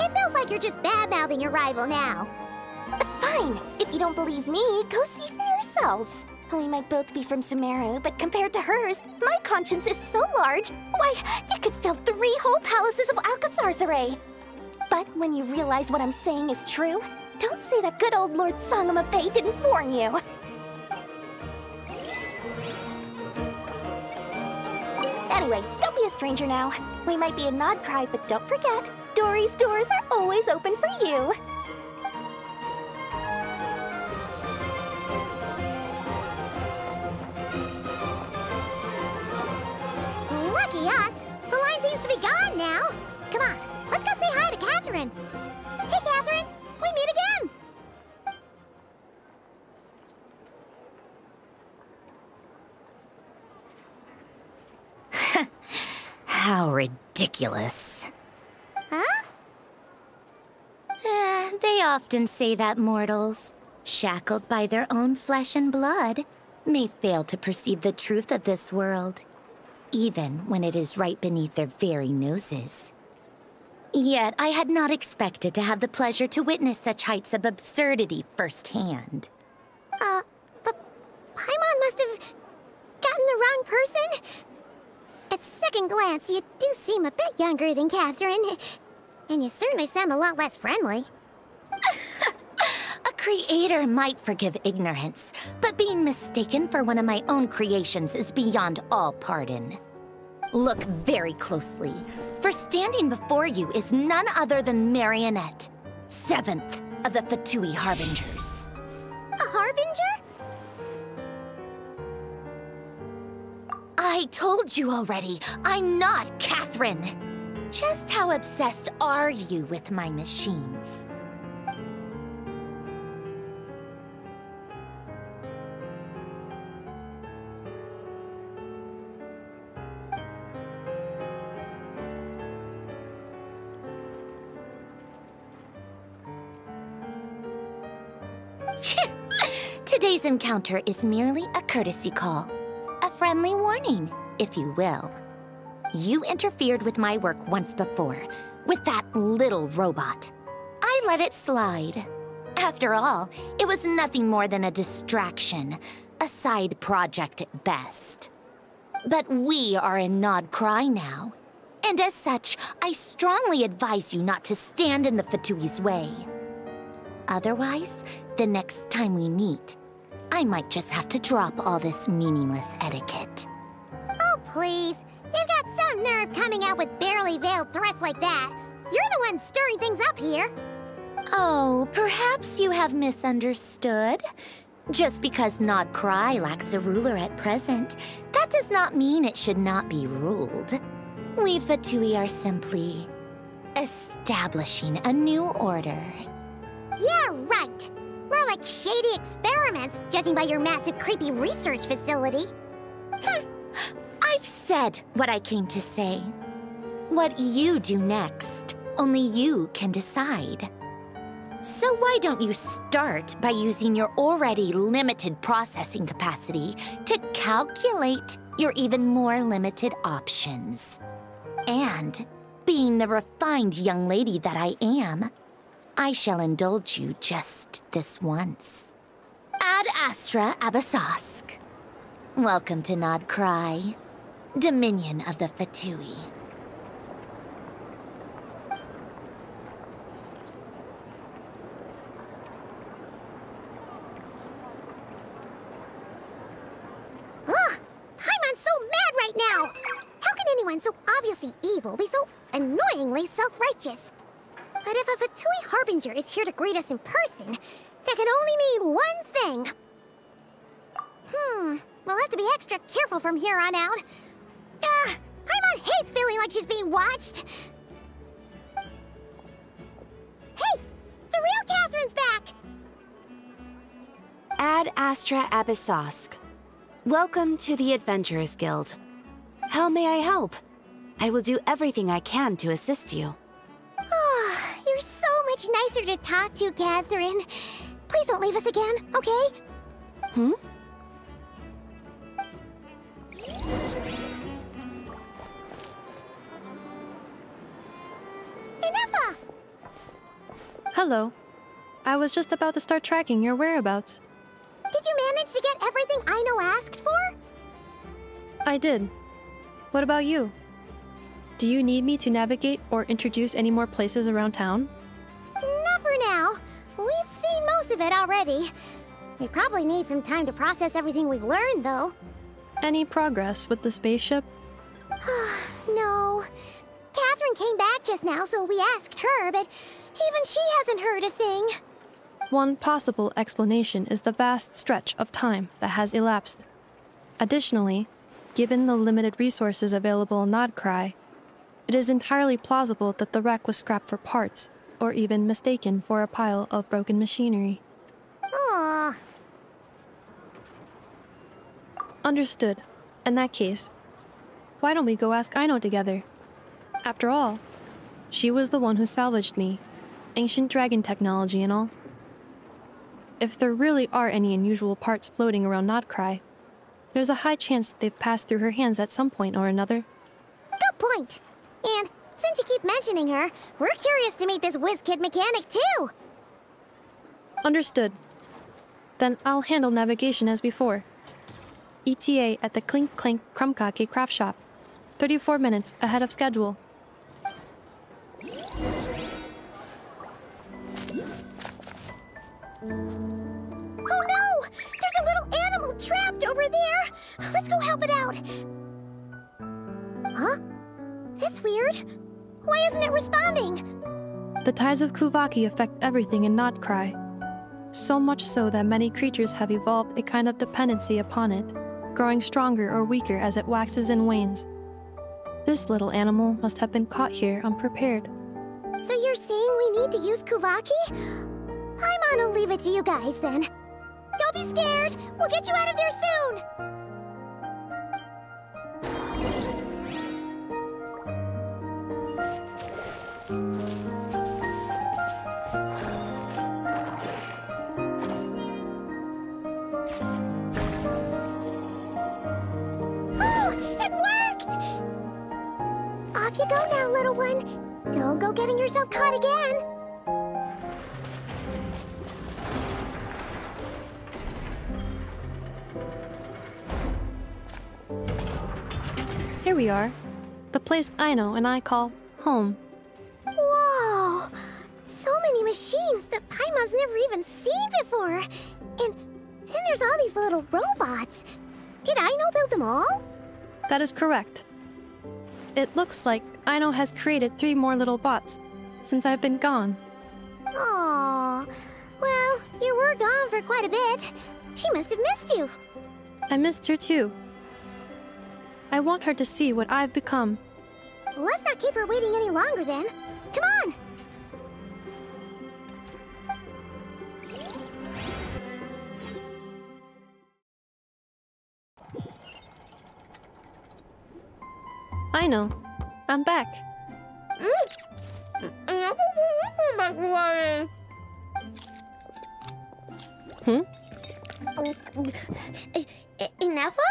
It feels like you're just bad-mouthing your rival now. Fine. If you don't believe me, go see for yourselves. We might both be from Sumeru, but compared to hers, my conscience is so large, why, you could fill 3 whole palaces of Alcazar's array. But when you realize what I'm saying is true, don't say that good old Lord Sangama Bay didn't warn you. Anyway, don't be a stranger now. We might be in Nodcry, but don't forget, Dory's doors are always open for you. Lucky us! The line seems to be gone now. Come on, let's go say hi to Catherine. Hey, Catherine, we meet again. How ridiculous. Huh? They often say that mortals, shackled by their own flesh and blood, may fail to perceive the truth of this world, even when it is right beneath their very noses. Yet I had not expected to have the pleasure to witness such heights of absurdity firsthand. But Paimon must have gotten the wrong person? At second glance, you do seem a bit younger than Catherine. And you certainly sound a lot less friendly. A creator might forgive ignorance, but being mistaken for one of my own creations is beyond all pardon. Look very closely, for standing before you is none other than Marionette, 7th of the Fatui Harbingers. A Harbinger? I told you already, I'm not Catherine. Just how obsessed are you with my machines? Today's encounter is merely a courtesy call. A friendly warning, if you will. You interfered with my work once before, with that little robot. I let it slide. After all, it was nothing more than a distraction, a side project at best. But we are in Nod Cry now, and as such, I strongly advise you not to stand in the Fatui's way. Otherwise, the next time we meet, I might just have to drop all this meaningless etiquette. Oh, please. You've got some nerve coming out with barely veiled threats like that. You're the one stirring things up here. Oh, perhaps you have misunderstood. Just because Nod Cry lacks a ruler at present, that does not mean it should not be ruled. We Fatui are simply establishing a new order. Yeah, right. More like shady experiments, judging by your massive creepy research facility. I've said what I came to say. What you do next, only you can decide. So why don't you start by using your already limited processing capacity to calculate your even more limited options? And, being the refined young lady that I am, I shall indulge you just this once. Ad Astra Abasask. Welcome to Nod Cry, Dominion of the Fatui. Ugh! Paimon's so mad right now! How can anyone so obviously evil be so annoyingly self-righteous? But if a Fatui Harbinger is here to greet us in person, that can only mean one thing. We'll have to be extra careful from here on out. Paimon hates feeling like she's being watched. Hey! The real Catherine's back! Ad Astra Abyssosque. Welcome to the Adventurers Guild. How may I help? I will do everything I can to assist you. You're so much nicer to talk to, Catherine. Please don't leave us again, okay? Inefa! Hello. I was just about to start tracking your whereabouts. Did you manage to get everything Aino asked for? I did. What about you? Do you need me to navigate or introduce any more places around town? Not for now. We've seen most of it already. We probably need some time to process everything we've learned, though. Any progress with the spaceship? No. Catherine came back just now, so we asked her, but even she hasn't heard a thing. One possible explanation is the vast stretch of time that has elapsed. Additionally, given the limited resources available in Nod Cry, it is entirely plausible that the wreck was scrapped for parts, or even mistaken for a pile of broken machinery. Aww. Understood. In that case, why don't we go ask Aino together? After all, she was the one who salvaged me, ancient dragon technology and all. If there really are any unusual parts floating around Nod Cry, there's a high chance they've passed through her hands at some point or another. Good point! And since you keep mentioning her, we're curious to meet this whiz-kid mechanic too! Understood. Then I'll handle navigation as before. ETA at the Clink Clank Krumkake craft shop. 34 minutes ahead of schedule. Oh no! There's a little animal trapped over there! Let's go help it out! Huh? That's weird. Why isn't it responding? The tides of Kuvaki affect everything in Nod Cry. So much so that many creatures have evolved a kind of dependency upon it, growing stronger or weaker as it waxes and wanes. This little animal must have been caught here unprepared. So you're saying we need to use Kuvaki? Paimon will leave it to you guys then. Don't be scared! We'll get you out of there soon! getting yourself caught again. Here we are. The place Aino and I call home. Whoa! So many machines that Paimon's never even seen before. And then there's all these little robots. Did Aino build them all? That is correct. It looks like Aino has created 3 more little bots since I've been gone. Aww. Well, you were gone for quite a bit. She must have missed you. I missed her too. I want her to see what I've become. Let's not keep her waiting any longer then. Come on! Aino, I'm back. Ineffa?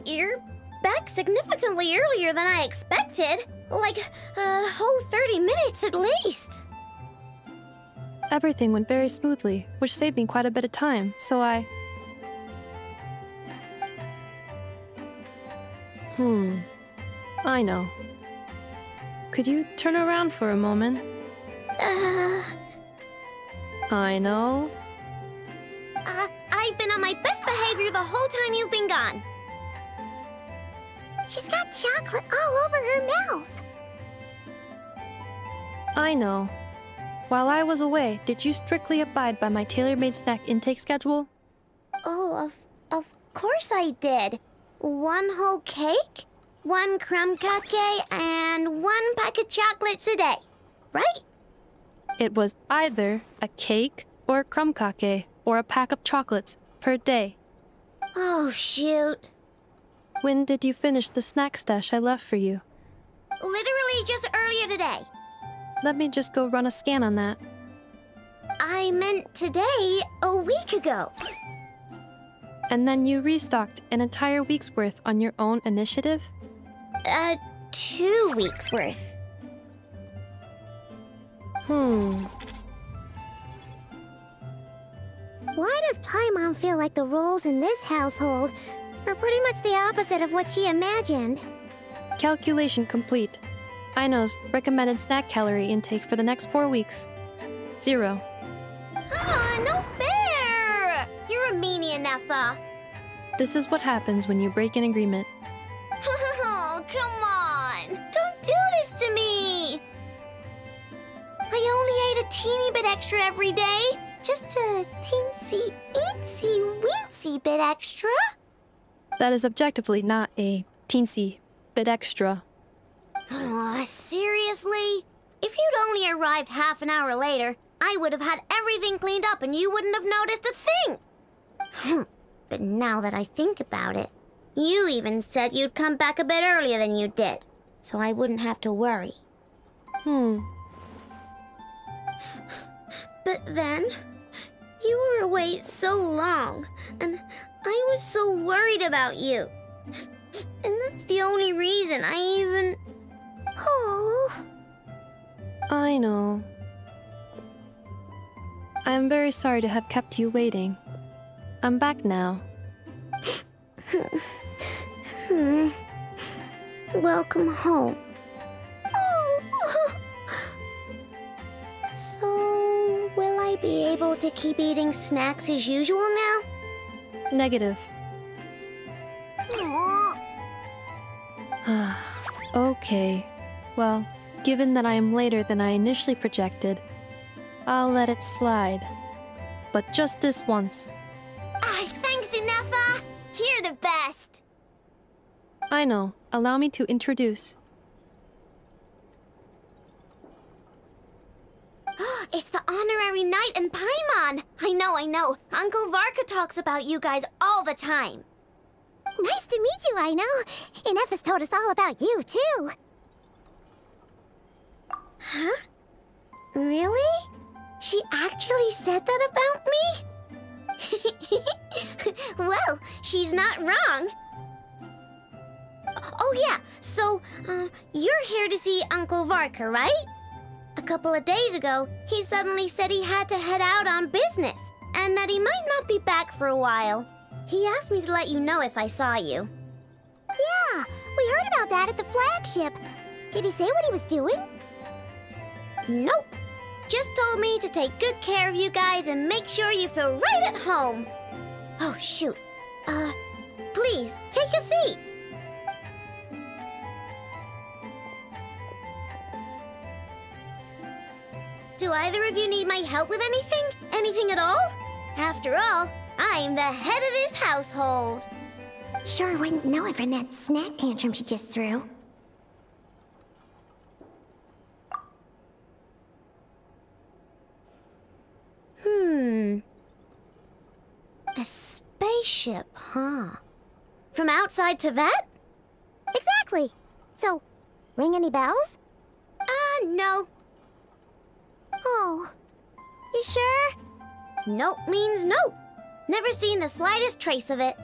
You're back significantly earlier than I expected. Like a whole 30 minutes at least. Everything went very smoothly, which saved me quite a bit of time, so I... Aino. Could you turn around for a moment? Aino? I've been on my best behavior the whole time you've been gone. She's got chocolate all over her mouth. Aino. While I was away, did you strictly abide by my tailor-made snack intake schedule? Oh, of course I did. 1 whole cake, 1 crumb cake, and 1 pack of chocolates a day, right? It was either a cake or a crumb cake or a pack of chocolates per day. Oh, shoot. When did you finish the snack stash I left for you? Literally just earlier today. Let me just go run a scan on that. I meant today, a week ago. And then you restocked an entire week's worth on your own initiative? 2 weeks worth. Why does Paimon feel like the roles in this household are pretty much the opposite of what she imagined? Calculation complete. Aino's recommended snack calorie intake for the next 4 weeks. 0. No fair! You're a meanie, Ineffa. This is what happens when you break an agreement. Oh, come on! Don't do this to me! I only ate a teeny bit extra every day. Just a teensy-eensy-weensy bit extra. That is objectively not a teensy bit extra. Seriously? If you'd only arrived half an hour later, I would have had everything cleaned up and you wouldn't have noticed a thing. But now that I think about it, you even said you'd come back a bit earlier than you did, so I wouldn't have to worry. But then, you were away so long, and I was so worried about you. And that's the only reason I even... Oh. I know. I am very sorry to have kept you waiting. I'm back now. Welcome home. So, will I be able to keep eating snacks as usual now? Negative. Okay. Well, given that I am later than I initially projected, I'll let it slide. But just this once. Thanks, Ineffa! You're the best! I know. Allow me to introduce. It's the honorary knight and Paimon! I know. Uncle Varka talks about you guys all the time. Nice to meet you, Aino. Ineffa's told us all about you, too. Huh? Really? She actually said that about me? Well, she's not wrong. Oh yeah, so, you're here to see Uncle Varka, right? A couple of days ago, he suddenly said he had to head out on business, and that he might not be back for a while. He asked me to let you know if I saw you. Yeah, we heard about that at the flagship. Did he say what he was doing? Nope. Just told me to take good care of you guys and make sure you feel right at home. Oh, shoot. Please, take a seat. Do either of you need my help with anything? Anything at all? After all, I'm the head of this household. Sure wouldn't know it from that snack tantrum she just threw. A spaceship, huh? From outside to that? Exactly. So, ring any bells? No. Oh. You sure? Nope means nope. Never seen the slightest trace of it.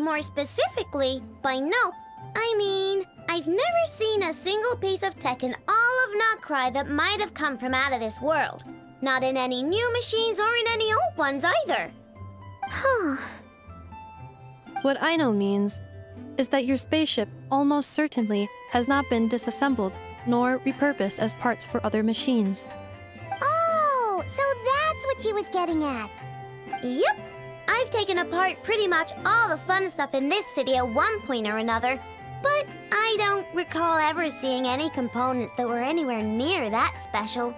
More specifically, by nope, I mean, I've never seen a single piece of tech in all of Notcry that might have come from out of this world. Not in any new machines or in any old ones either. Huh. What I know means is that your spaceship almost certainly has not been disassembled nor repurposed as parts for other machines. Oh, so that's what she was getting at. Yep. I've taken apart pretty much all the fun stuff in this city at one point or another, but I don't recall ever seeing any components that were anywhere near that special.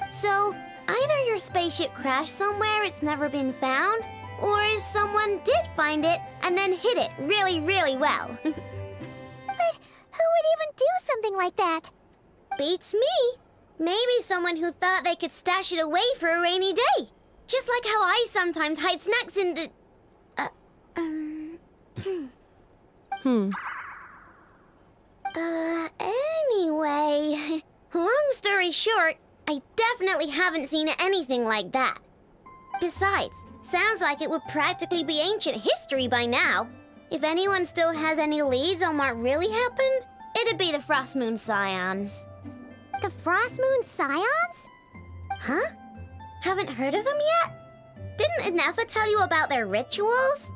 So, either your spaceship crashed somewhere it's never been found, or someone did find it and then hid it really, really well. But who would even do something like that? Beats me. Maybe someone who thought they could stash it away for a rainy day. Just like how I sometimes hide snacks in the... Anyway, long story short, I definitely haven't seen anything like that. Besides, sounds like it would practically be ancient history by now. If anyone still has any leads on what really happened, it'd be the Frost Moon Scions. The Frost Moon Scions? Huh? Haven't heard of them yet? Didn't Inefa tell you about their rituals?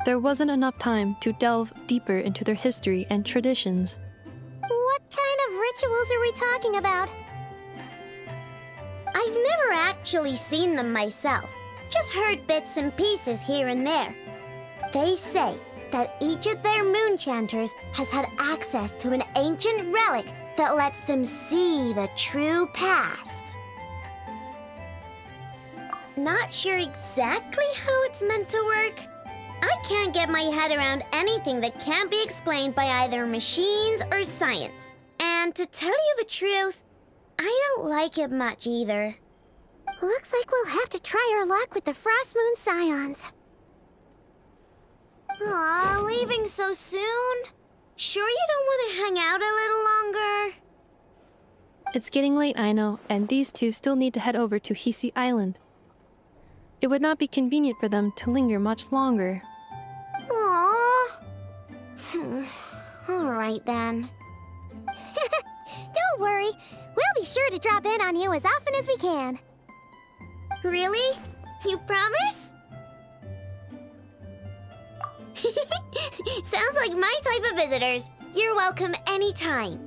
There wasn't enough time to delve deeper into their history and traditions. What kind of rituals are we talking about? I've never actually seen them myself, just heard bits and pieces here and there. They say that each of their moon chanters has had access to an ancient relic that lets them see the true past. Not sure exactly how it's meant to work. I can't get my head around anything that can't be explained by either machines or science. And to tell you the truth, I don't like it much either. Looks like we'll have to try our luck with the Frost Moon Scions. Aw, leaving so soon? Sure you don't want to hang out a little longer? It's getting late, I know, and these two still need to head over to Hisi Island. It would not be convenient for them to linger much longer. Aww. All right then. Don't worry. We'll be sure to drop in on you as often as we can. Really? You promise? Sounds like my type of visitors. You're welcome anytime.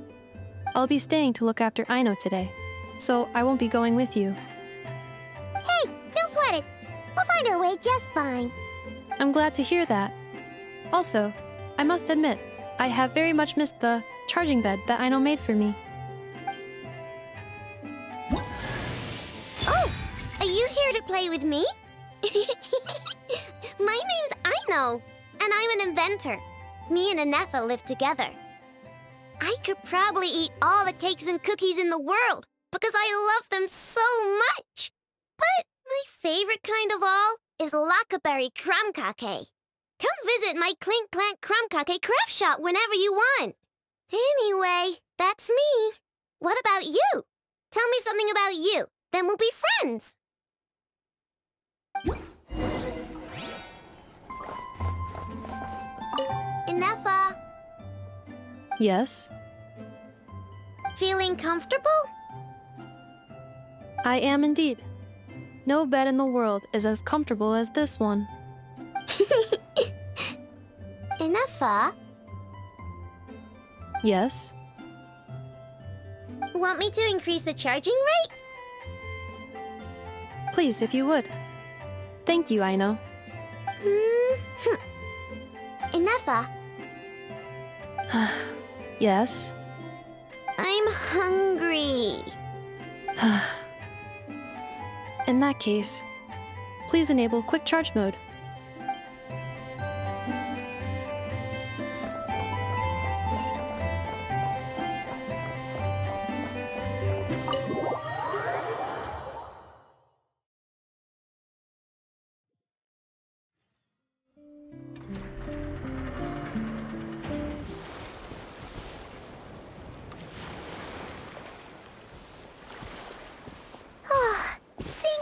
I'll be staying to look after Aino today, so I won't be going with you. Hey, don't sweat it. We'll find our way just fine. I'm glad to hear that. Also, I must admit, I have very much missed the charging bed that Aino made for me. Oh, are you here to play with me? My name's Aino, and I'm an inventor. Me and Inefa live together. I could probably eat all the cakes and cookies in the world because I love them so much. But my favorite kind of all is Lackaberry Crumb Cake. Come visit my Clink Clank Crumb Cake craft shop whenever you want. Anyway, that's me. What about you? Tell me something about you, then we'll be friends. Inefa. Yes? Feeling comfortable? I am indeed. No bed in the world is as comfortable as this one. Enough. Yes? Want me to increase the charging rate? Please, if you would. Thank you, Aino. Enough. Yes? I'm hungry. In that case, please enable quick charge mode.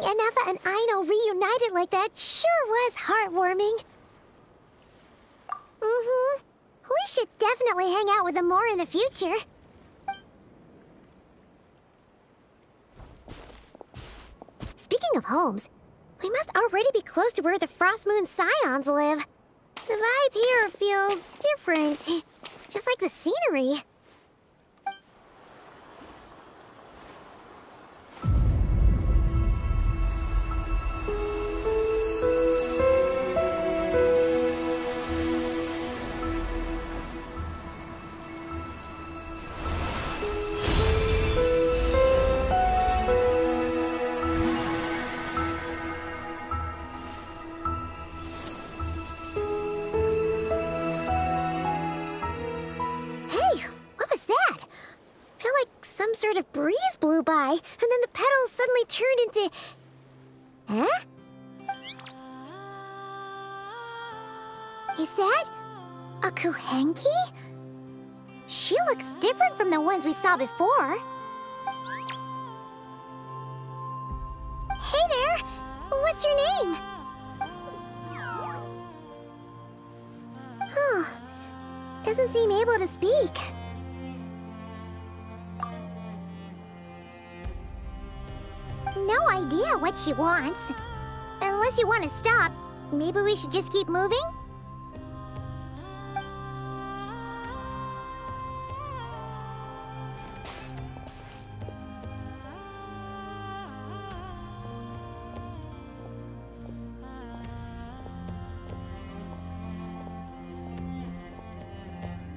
Anafa and Aino reunited like that sure was heartwarming. We should definitely hang out with them more in the future. Speaking of homes, we must already be close to where the Frost Moon Scions live. The vibe here feels different, just like the scenery. Sort of breeze blew by, and then the petals suddenly turned into... Huh? Is that a Kuhenki? She looks different from the ones we saw before. Hey there! What's your name? Huh. Doesn't seem able to speak. No idea what she wants. Unless you want to stop, maybe we should just keep moving?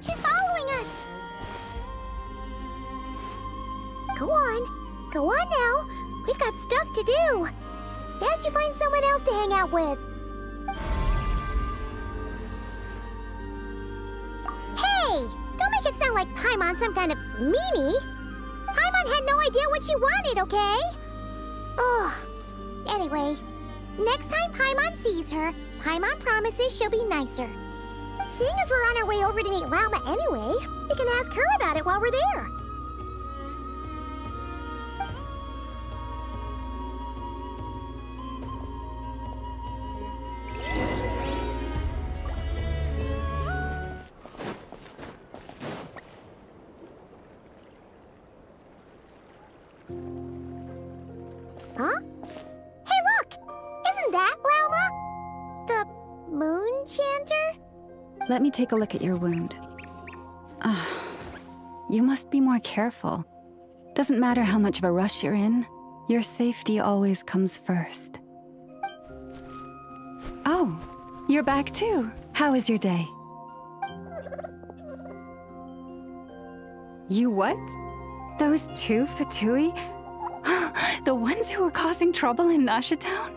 She's following us! Go on. Go on now. We've got stuff to do. Best you find someone else to hang out with. Hey! Don't make it sound like Paimon's some kind of meanie. Paimon had no idea what she wanted, okay? Ugh. Anyway, next time Paimon sees her, Paimon promises she'll be nicer. Seeing as we're on our way over to meet Lauma anyway, we can ask her about it while we're there. Huh? Hey, look! Isn't that Lauma? The moon chanter? Let me take a look at your wound. You must be more careful. Doesn't matter how much of a rush you're in, your safety always comes first. Oh, you're back too. How was your day? You what? Those two Fatui? The ones who were causing trouble in Nasha Town?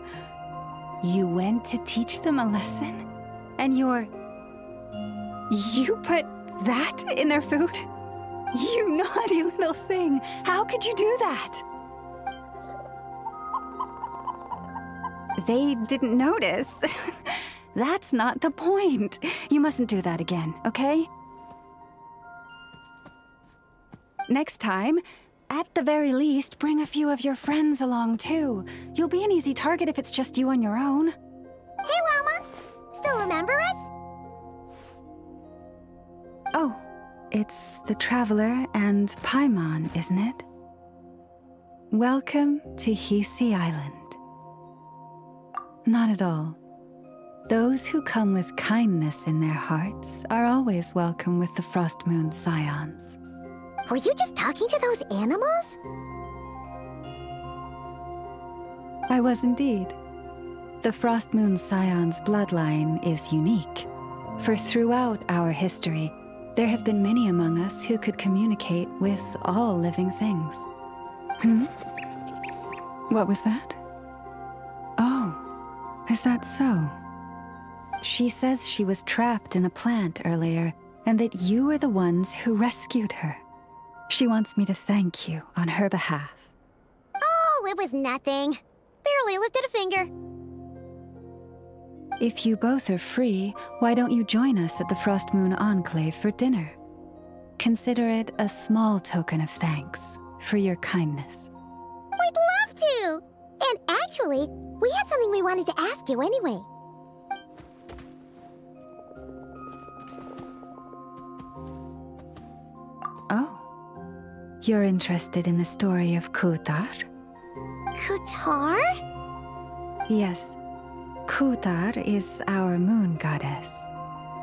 You went to teach them a lesson? And you put that in their food? You naughty little thing! How could you do that? They didn't notice. That's not the point. You mustn't do that again, okay? Next time, at the very least, bring a few of your friends along too. You'll be an easy target if it's just you on your own. Hey, Lauma! Still remember us? Oh, it's the Traveler and Paimon, isn't it? Welcome to Hisi Island. Not at all. Those who come with kindness in their hearts are always welcome with the Frost Moon Scions. Were you just talking to those animals? I was indeed. The Frost Moon Scions bloodline is unique, for throughout our history, there have been many among us who could communicate with all living things. What was that? Oh, is that so? She says she was trapped in a plant earlier, and that you were the ones who rescued her. She wants me to thank you on her behalf. Oh, it was nothing. Barely lifted a finger. If you both are free, why don't you join us at the Frost Moon Enclave for dinner? Consider it a small token of thanks for your kindness. We'd love to! And actually, we had something we wanted to ask you anyway. Oh. You're interested in the story of Kutar? Kutar? Yes. Kutar is our moon goddess.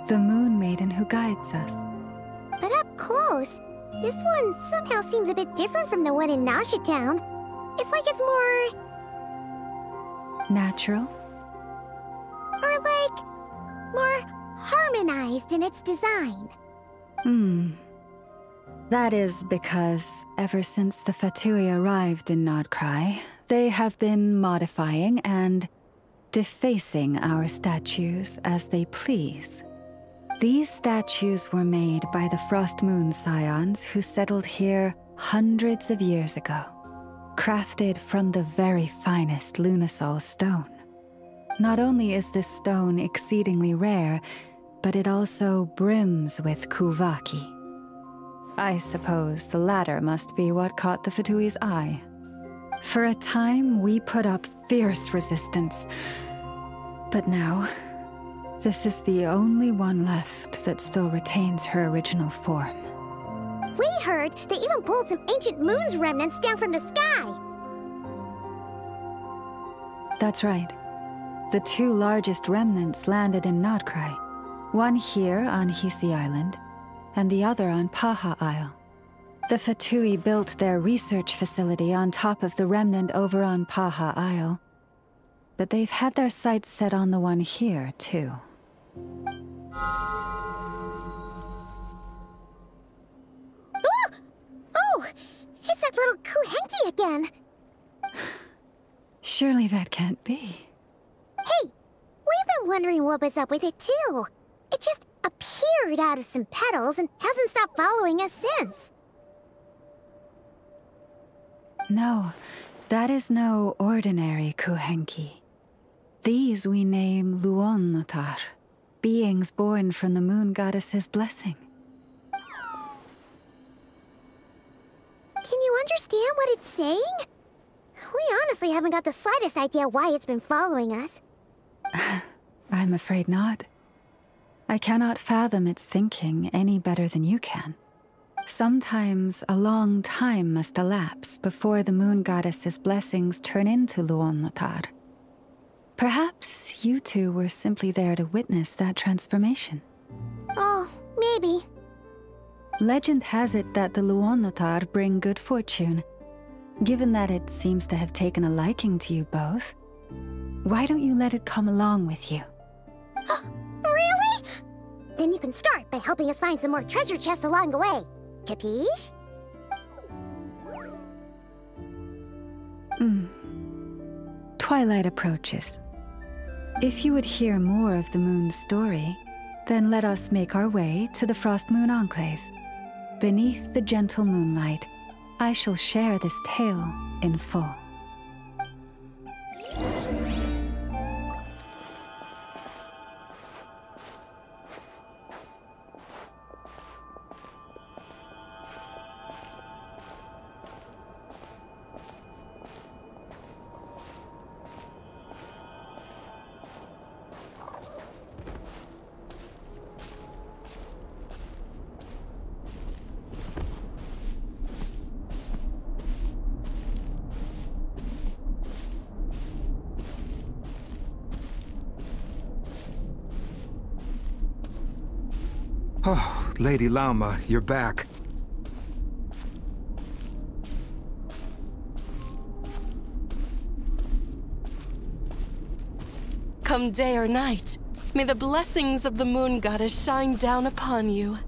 The moon maiden who guides us. But up close, this one somehow seems a bit different from the one in Nasha Town. It's like it's more... natural? Or like... more harmonized in its design. That is because, ever since the Fatui arrived in Nodcry, they have been modifying and defacing our statues as they please. These statues were made by the Frost Moon Scions who settled here hundreds of years ago, crafted from the very finest Lunasol stone. Not only is this stone exceedingly rare, but it also brims with Kuvaki. I suppose the latter must be what caught the Fatui's eye. For a time, we put up fierce resistance. But now, this is the only one left that still retains her original form. We heard they even pulled some ancient moon's remnants down from the sky. That's right. The two largest remnants landed in Nodcry. One here on Hisi Island, and the other on Paha Isle. The Fatui built their research facility on top of the remnant over on Paha Isle. But they've had their sights set on the one here, too. Oh! It's that little Kuhenki again! Surely that can't be. Hey! We've been wondering what was up with it, too. It just appeared out of some petals and hasn't stopped following us since. No, that is no ordinary Kuhenki. These we name Luonnotar, beings born from the moon goddess's blessing. Can you understand what it's saying? We honestly haven't got the slightest idea why it's been following us. I'm afraid not. I cannot fathom its thinking any better than you can. Sometimes a long time must elapse before the moon goddess's blessings turn into Luonnotar. Perhaps you two were simply there to witness that transformation. Oh, maybe. Legend has it that the Luonnotar bring good fortune. Given that it seems to have taken a liking to you both, why don't you let it come along with you? Really? Then you can start by helping us find some more treasure chests along the way. Capiche? Twilight approaches. If you would hear more of the moon's story, then let us make our way to the Frost Moon Enclave. Beneath the gentle moonlight, I shall share this tale in full. Oh, Lady Lauma, you're back. Come day or night, may the blessings of the Moon Goddess shine down upon you.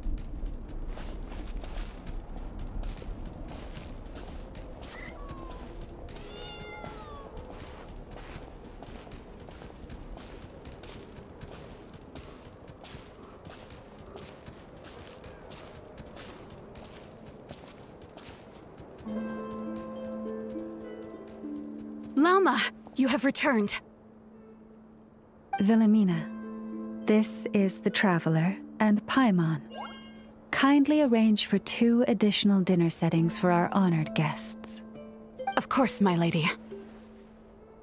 Lauma, you have returned. Wilhelmina, this is the Traveler and Paimon. Kindly arrange for 2 additional dinner settings for our honored guests. Of course, my lady.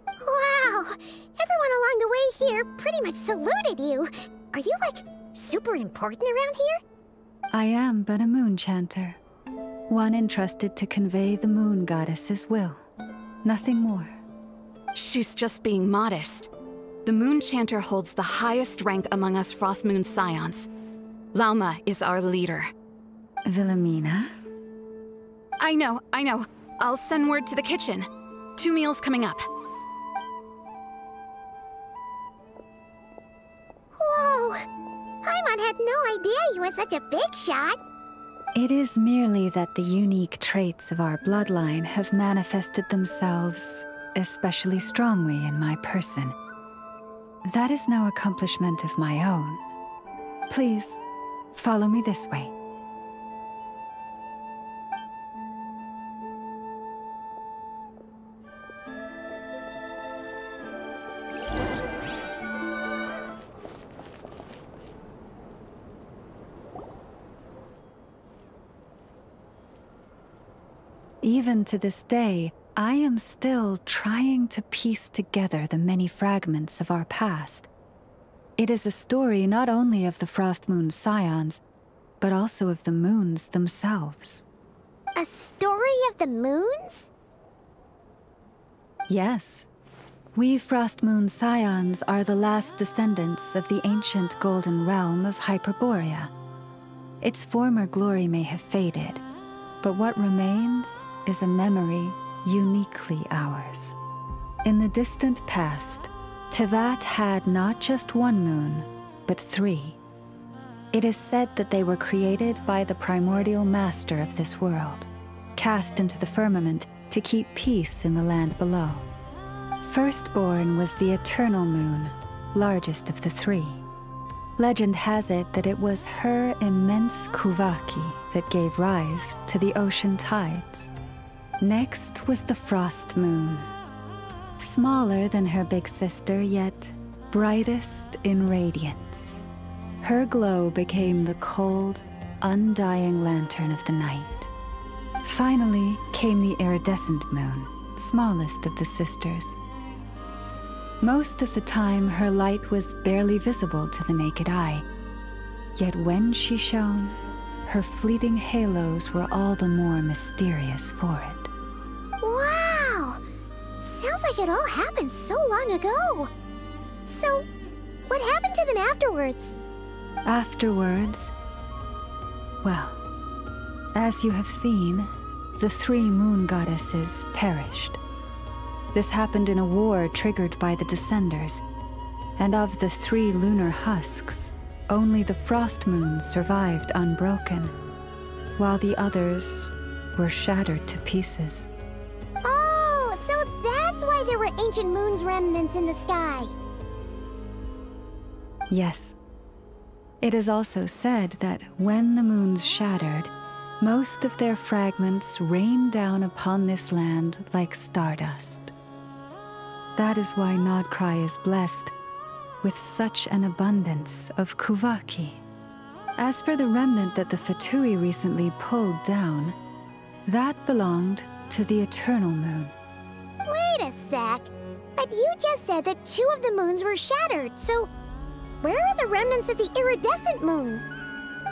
Wow! Everyone along the way here pretty much saluted you. Are you, like, super important around here? I am but a moon chanter. One entrusted to convey the Moon Goddess's will. Nothing more. She's just being modest. The Moon Chanter holds the highest rank among us Frost Moon Scions. Lauma is our leader. Wilhelmina? I know. I'll send word to the kitchen. 2 meals coming up. Whoa! Paimon had no idea you were such a big shot. It is merely that the unique traits of our bloodline have manifested themselves especially strongly in my person. That is no accomplishment of my own. Please, follow me this way. Even to this day, I am still trying to piece together the many fragments of our past. It is a story not only of the Frost Moon Scions, but also of the moons themselves. A story of the moons? Yes. We Frost Moon Scions are the last descendants of the ancient golden realm of Hyperborea. Its former glory may have faded, but what remains is a memory uniquely ours. In the distant past, Teyvat had not just 1 moon, but 3. It is said that they were created by the primordial master of this world, cast into the firmament to keep peace in the land below. Firstborn was the eternal moon, largest of the 3. Legend has it that it was her immense Kuvaki that gave rise to the ocean tides. Next was the Frost Moon. Smaller than her big sister, yet brightest in radiance. Her glow became the cold, undying lantern of the night. Finally came the iridescent moon, smallest of the sisters. Most of the time, her light was barely visible to the naked eye. Yet when she shone, her fleeting halos were all the more mysterious for it. Wow! Sounds like it all happened so long ago. So, what happened to them afterwards? Afterwards, well, as you have seen, the 3 moon goddesses perished. This happened in a war triggered by the Descenders, and of the 3 lunar husks, only the Frost Moons survived unbroken, while the others were shattered to pieces. Oh, so that's why there were ancient moon's remnants in the sky. Yes. It is also said that when the moons shattered, most of their fragments rained down upon this land like stardust. That is why Nodcry is blessed with such an abundance of Kuvaki. As for the remnant that the Fatui recently pulled down, that belonged to the Eternal Moon. Wait a sec. But you just said that 2 of the moons were shattered, so where are the remnants of the iridescent moon?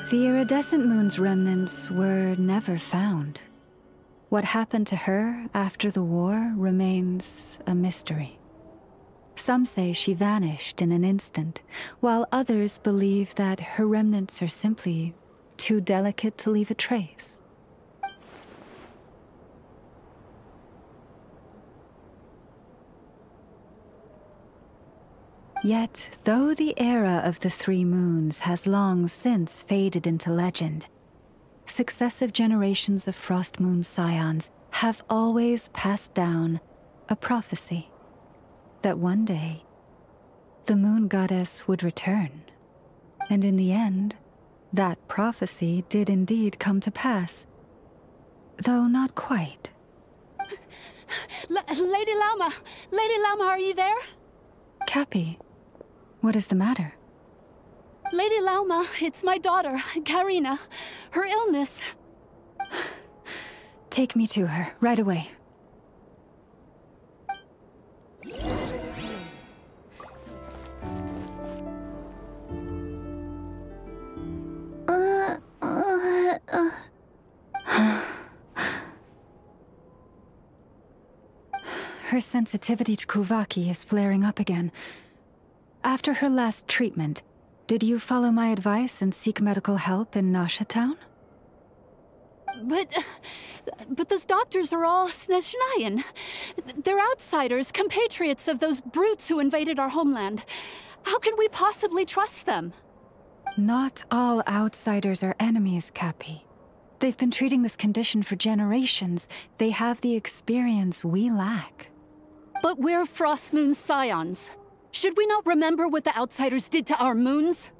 The iridescent moon's remnants were never found. What happened to her after the war remains a mystery. Some say she vanished in an instant, while others believe that her remnants are simply too delicate to leave a trace. Yet, though the era of the Three Moons has long since faded into legend, successive generations of Frost Moon Scions have always passed down a prophecy that one day the Moon Goddess would return. And in the end, that prophecy did indeed come to pass, though not quite. Lady Lauma! Lady Lauma, are you there? Cappy, what is the matter? Lady Lauma, it's my daughter, Karina. Her illness. Take me to her, right away. Her sensitivity to Kuvaki is flaring up again. After her last treatment, did you follow my advice and seek medical help in Nasha Town? But those doctors are all Snezhnayan. They're outsiders, compatriots of those brutes who invaded our homeland. How can we possibly trust them? Not all outsiders are enemies, Cappy. They've been treating this condition for generations. They have the experience we lack. But we're Frost Moon Scions. Should we not remember what the outsiders did to our moons?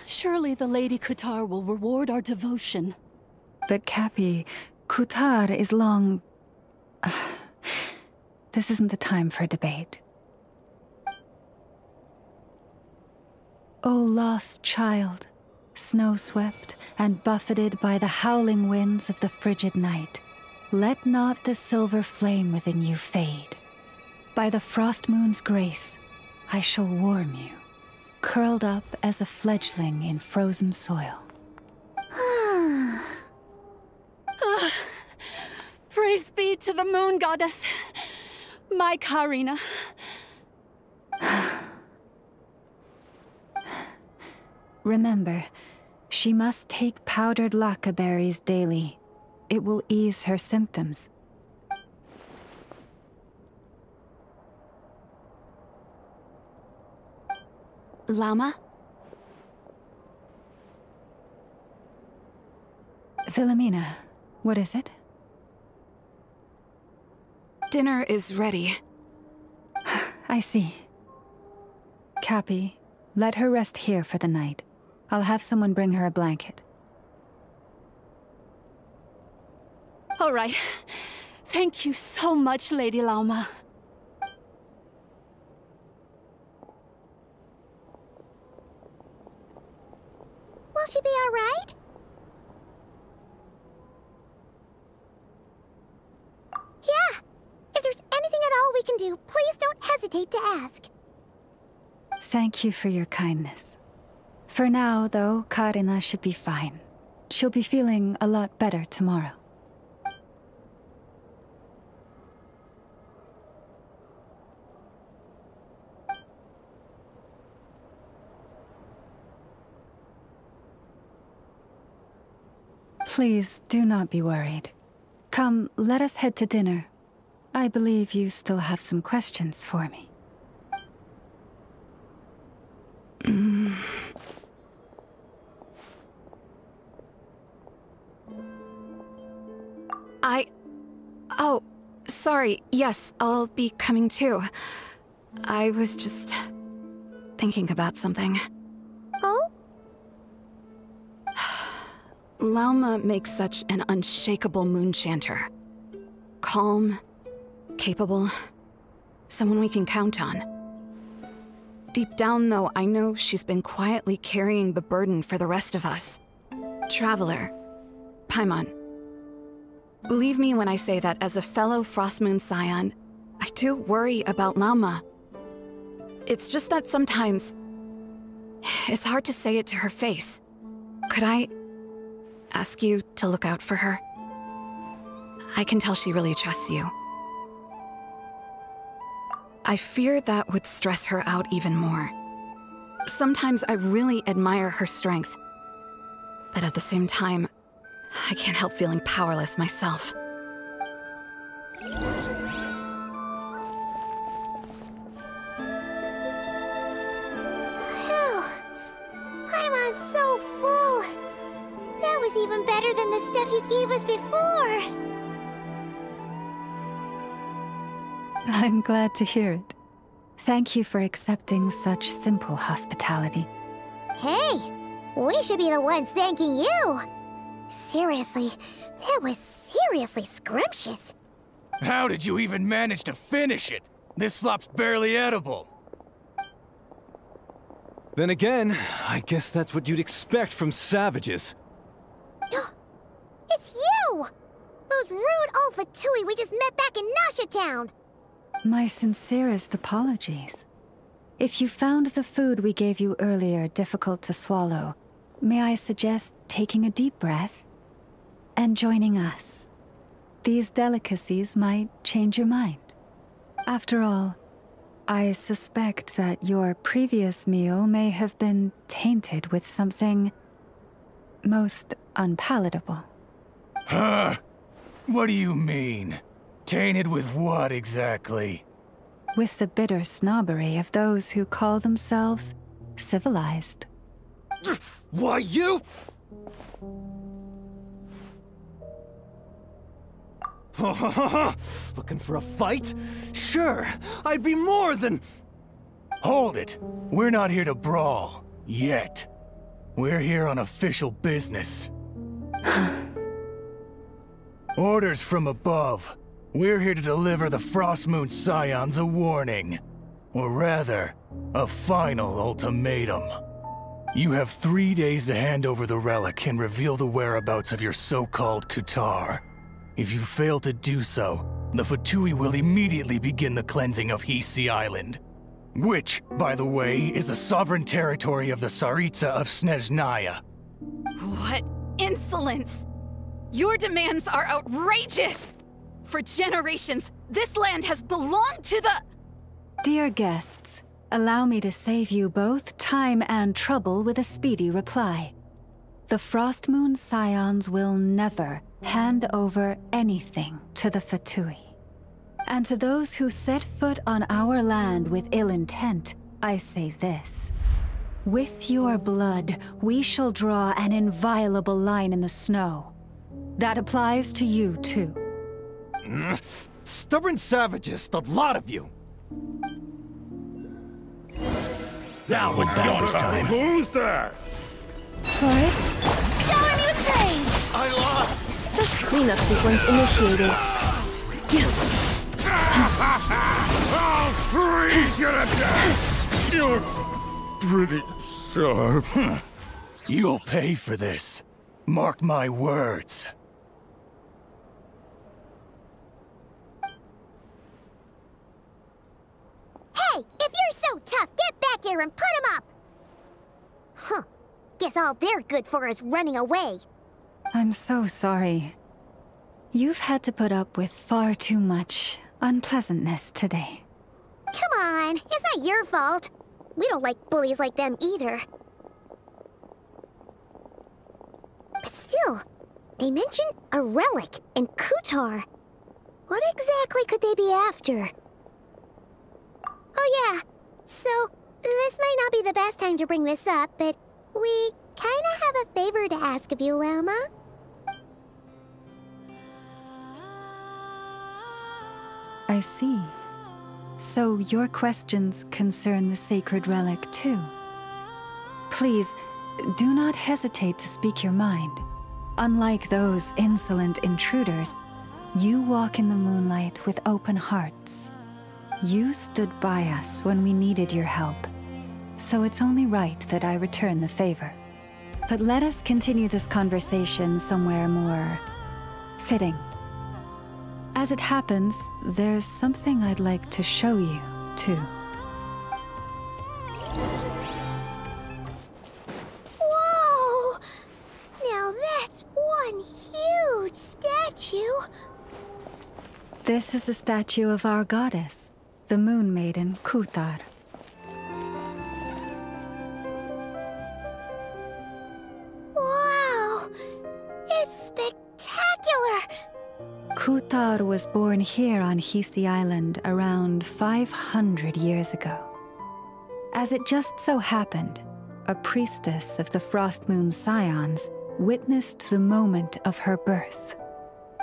Surely the Lady Kutar will reward our devotion. But Cappy, Kutar is long... This isn't the time for debate. O lost child, snow-swept and buffeted by the howling winds of the frigid night, let not the silver flame within you fade. By the frost moon's grace, I shall warm you, curled up as a fledgling in frozen soil. Praise be to the Moon Goddess, my Karina. Remember, she must take powdered laka berries daily. It will ease her symptoms. Llama? Philomena, what is it? Dinner is ready. I see. Cappy, let her rest here for the night. I'll have someone bring her a blanket. All right. Thank you so much, Lady Lauma. Will she be all right? Yeah! If there's anything at all we can do, please don't hesitate to ask. Thank you for your kindness. For now, though, Karina should be fine. She'll be feeling a lot better tomorrow. Please, do not be worried. Come, let us head to dinner. I believe you still have some questions for me. Oh, sorry. Yes, I'll be coming too. I was just thinking about something. Oh? Lauma makes such an unshakable moon chanter. Calm, capable, someone we can count on. Deep down, though, I know she's been quietly carrying the burden for the rest of us. Traveler, Paimon, believe me when I say that as a fellow Frost Moon Scion, I do worry about Lauma. It's just that sometimes it's hard to say it to her face. Could I ask you to look out for her? I can tell she really trusts you. I fear that would stress her out even more. Sometimes I really admire her strength, but at the same time, I can't help feeling powerless myself. Paimon's so full. That was even better than the stuff you gave us before. I'm glad to hear it. Thank you for accepting such simple hospitality. Hey, we should be the ones thanking you. Seriously, that was seriously scrumptious. How did you even manage to finish it? This slop's barely edible. Then again, I guess that's what you'd expect from savages. It's you! Those rude old Fatui we just met back in Nasha Town! My sincerest apologies. If you found the food we gave you earlier difficult to swallow, may I suggest taking a deep breath and joining us? These delicacies might change your mind. After all, I suspect that your previous meal may have been tainted with something most unpalatable. Huh? What do you mean? Tainted with what exactly? With the bitter snobbery of those who call themselves civilized. Why, you? Looking for a fight? Sure, I'd be more than... Hold it! We're not here to brawl. Yet. We're here on official business. Orders from above. We're here to deliver the Frostmoon Scions a warning. Or rather, a final ultimatum. You have 3 days to hand over the relic and reveal the whereabouts of your so-called Kutar. If you fail to do so, the Fatui will immediately begin the cleansing of Hisi Island. Which, by the way, is the sovereign territory of the Tsaritsa of Snezhnaya. What insolence! Your demands are outrageous! For generations, this land has belonged to the... Dear guests, allow me to save you both time and trouble with a speedy reply. The Frostmoon Scions will never hand over anything to the Fatui. And to those who set foot on our land with ill intent, I say this. With your blood, we shall draw an inviolable line in the snow. That applies to you, too. Stubborn savages, the lot of you! Now it's God's time. Who's there? Forrest? Shower me with praise! I lost! Cleanup sequence initiated. I'll freeze you to death! You're pretty sharp. You'll pay for this. Mark my words. Hey, if you're so tough, get back here and put him up! Huh. Guess all they're good for is running away. I'm so sorry. You've had to put up with far too much unpleasantness today. Come on, it's not your fault. We don't like bullies like them either. But still, they mentioned a relic in Kutar. What exactly could they be after? Oh yeah, so this might not be the best time to bring this up, but we kinda have a favor to ask of you, Lauma. I see. So your questions concern the sacred relic too. Please, do not hesitate to speak your mind. Unlike those insolent intruders, you walk in the moonlight with open hearts. You stood by us when we needed your help, so it's only right that I return the favor. But let us continue this conversation somewhere more fitting. As it happens, there's something I'd like to show you, too. Whoa! Now that's one huge statue. This is a statue of our goddess, the Moon Maiden Kutar. Wow! It's spectacular! Kutar was born here on Hisi Island around 500 years ago. As it just so happened, a priestess of the Frost Moon Scions witnessed the moment of her birth.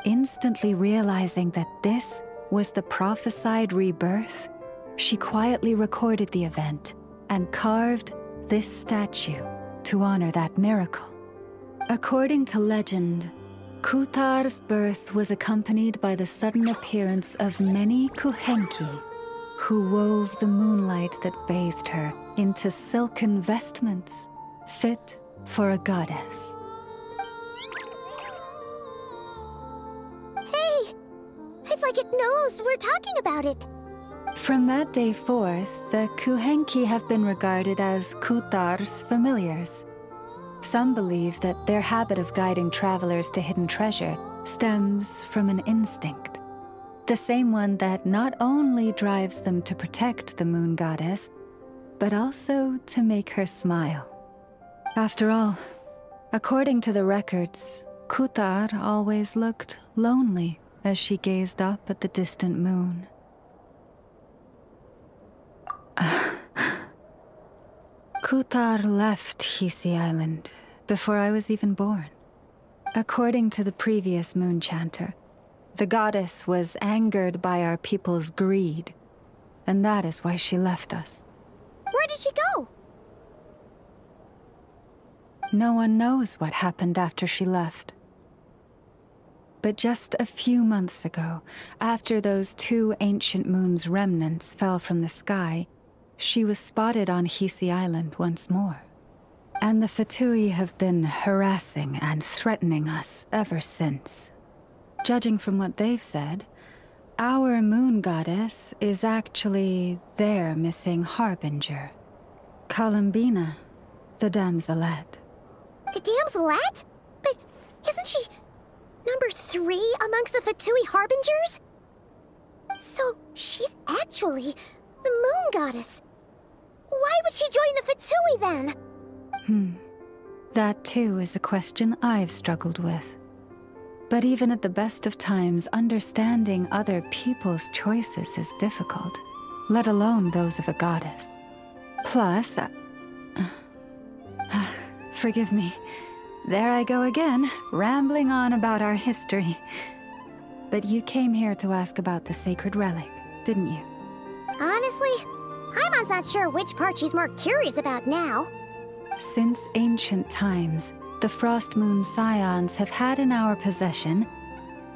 Instantly realizing that this was the prophesied rebirth, she quietly recorded the event and carved this statue to honor that miracle. According to legend, Kutar's birth was accompanied by the sudden appearance of many Kuhenki, who wove the moonlight that bathed her into silken vestments fit for a goddess. Hey! It's like it knows we're talking about it. From that day forth, the Kuhenki have been regarded as Kutar's familiars. Some believe that their habit of guiding travelers to hidden treasure stems from an instinct. The same one that not only drives them to protect the moon goddess, but also to make her smile. After all, according to the records, Kutar always looked lonely as she gazed up at the distant moon. Kutar left Hisi Island before I was even born. According to the previous moon chanter, the goddess was angered by our people's greed, and that is why she left us. Where did she go? No one knows what happened after she left. But just a few months ago, after those 2 ancient moon's remnants fell from the sky, she was spotted on Hisi Island once more. And the Fatui have been harassing and threatening us ever since. Judging from what they've said, our moon goddess is actually their missing harbinger, Columbina, the damselette. The damselette? But isn't she number 3 amongst the Fatui harbingers? So she's actually the moon goddess. Why would she join the Fatui then? That too is a question I've struggled with. But even at the best of times, understanding other people's choices is difficult, let alone those of a goddess. Plus, forgive me, there I go again, rambling on about our history. But you came here to ask about the sacred relic, didn't you? Honestly, Paimon's not sure which part she's more curious about now. Since ancient times, the Frost Moon Scions have had in our possession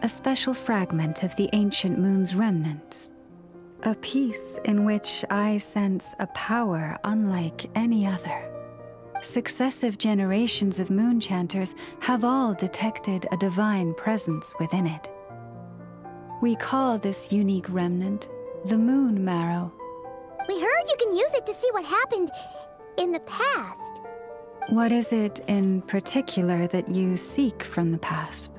a special fragment of the ancient moon's remnants. A piece in which I sense a power unlike any other. Successive generations of moon chanters have all detected a divine presence within it. We call this unique remnant the Moon Marrow. We heard you can use it to see what happened in the past. What is it in particular that you seek from the past?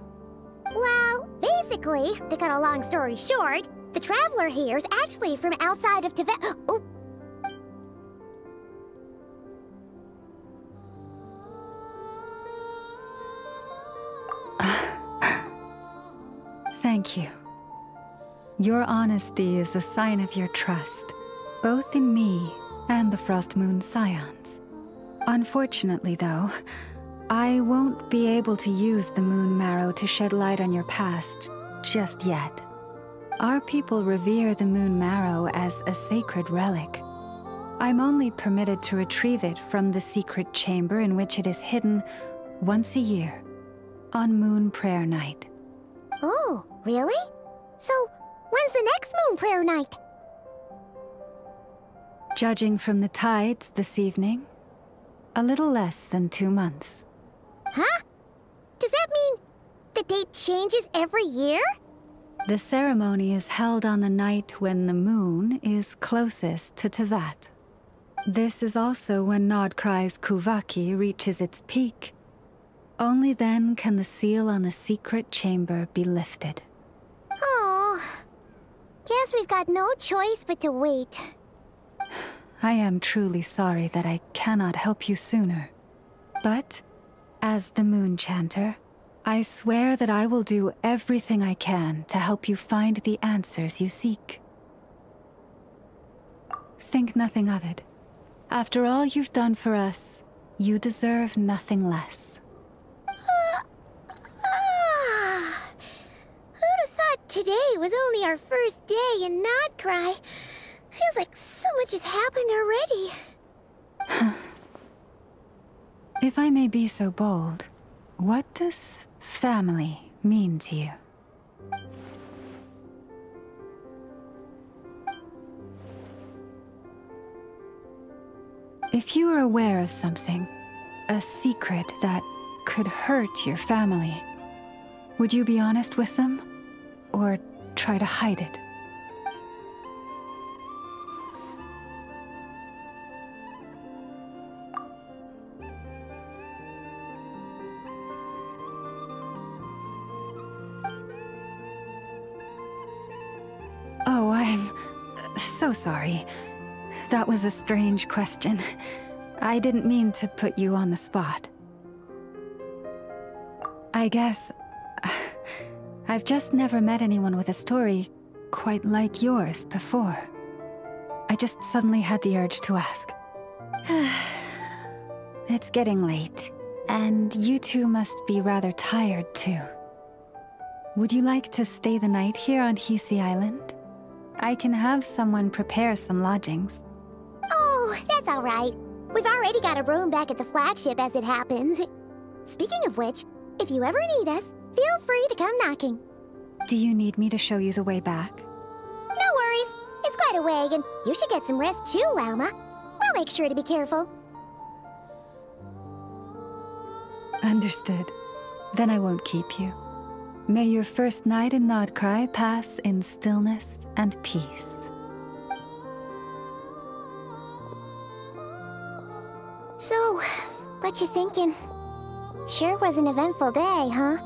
Well, basically, to cut a long story short, the traveler here is actually from outside of Tibet. Oh. Thank you. Your honesty is a sign of your trust, both in me and the Frost Moon Scions. Unfortunately, though, I won't be able to use the Moon Marrow to shed light on your past just yet. Our people revere the Moon Marrow as a sacred relic. I'm only permitted to retrieve it from the secret chamber in which it is hidden once a year, on Moon Prayer Night. Oh, really? So, when's the next Moon Prayer Night? Judging from the tides this evening, a little less than 2 months. Huh? Does that mean the date changes every year? The ceremony is held on the night when the moon is closest to Tevat. This is also when Nodkrai's Kuvaki reaches its peak. Only then can the seal on the secret chamber be lifted. Oh. Guess we've got no choice but to wait. I am truly sorry that I cannot help you sooner. But, as the Moon Chanter, I swear that I will do everything I can to help you find the answers you seek. Think nothing of it. After all you've done for us, you deserve nothing less. Who'd have thought today was only our first day in Nodcry? Feels like so much has happened already. If I may be so bold, what does family mean to you? If you are aware of something, a secret that could hurt your family, would you be honest with them, or try to hide it? Oh, I'm so sorry. That was a strange question. I didn't mean to put you on the spot. I guess I've just never met anyone with a story quite like yours before. I just suddenly had the urge to ask. It's getting late, and you two must be rather tired too. Would you like to stay the night here on Hisi Island? I can have someone prepare some lodgings. Oh, that's all right. We've already got a room back at the flagship as it happens. Speaking of which, if you ever need us, feel free to come knocking. Do you need me to show you the way back? No worries. It's quite a way, and you should get some rest too, Lauma. We'll make sure to be careful. Understood. Then I won't keep you. May your first night in Nodcry pass in stillness and peace. So, what you thinking? Sure was an eventful day, huh?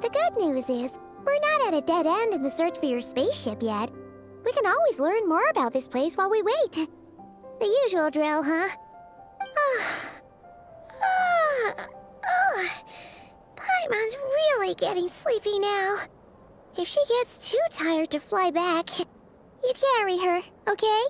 The good news is, we're not at a dead end in the search for your spaceship yet. We can always learn more about this place while we wait. The usual drill, huh? Paimon's really getting sleepy now. If she gets too tired to fly back, you carry her, okay?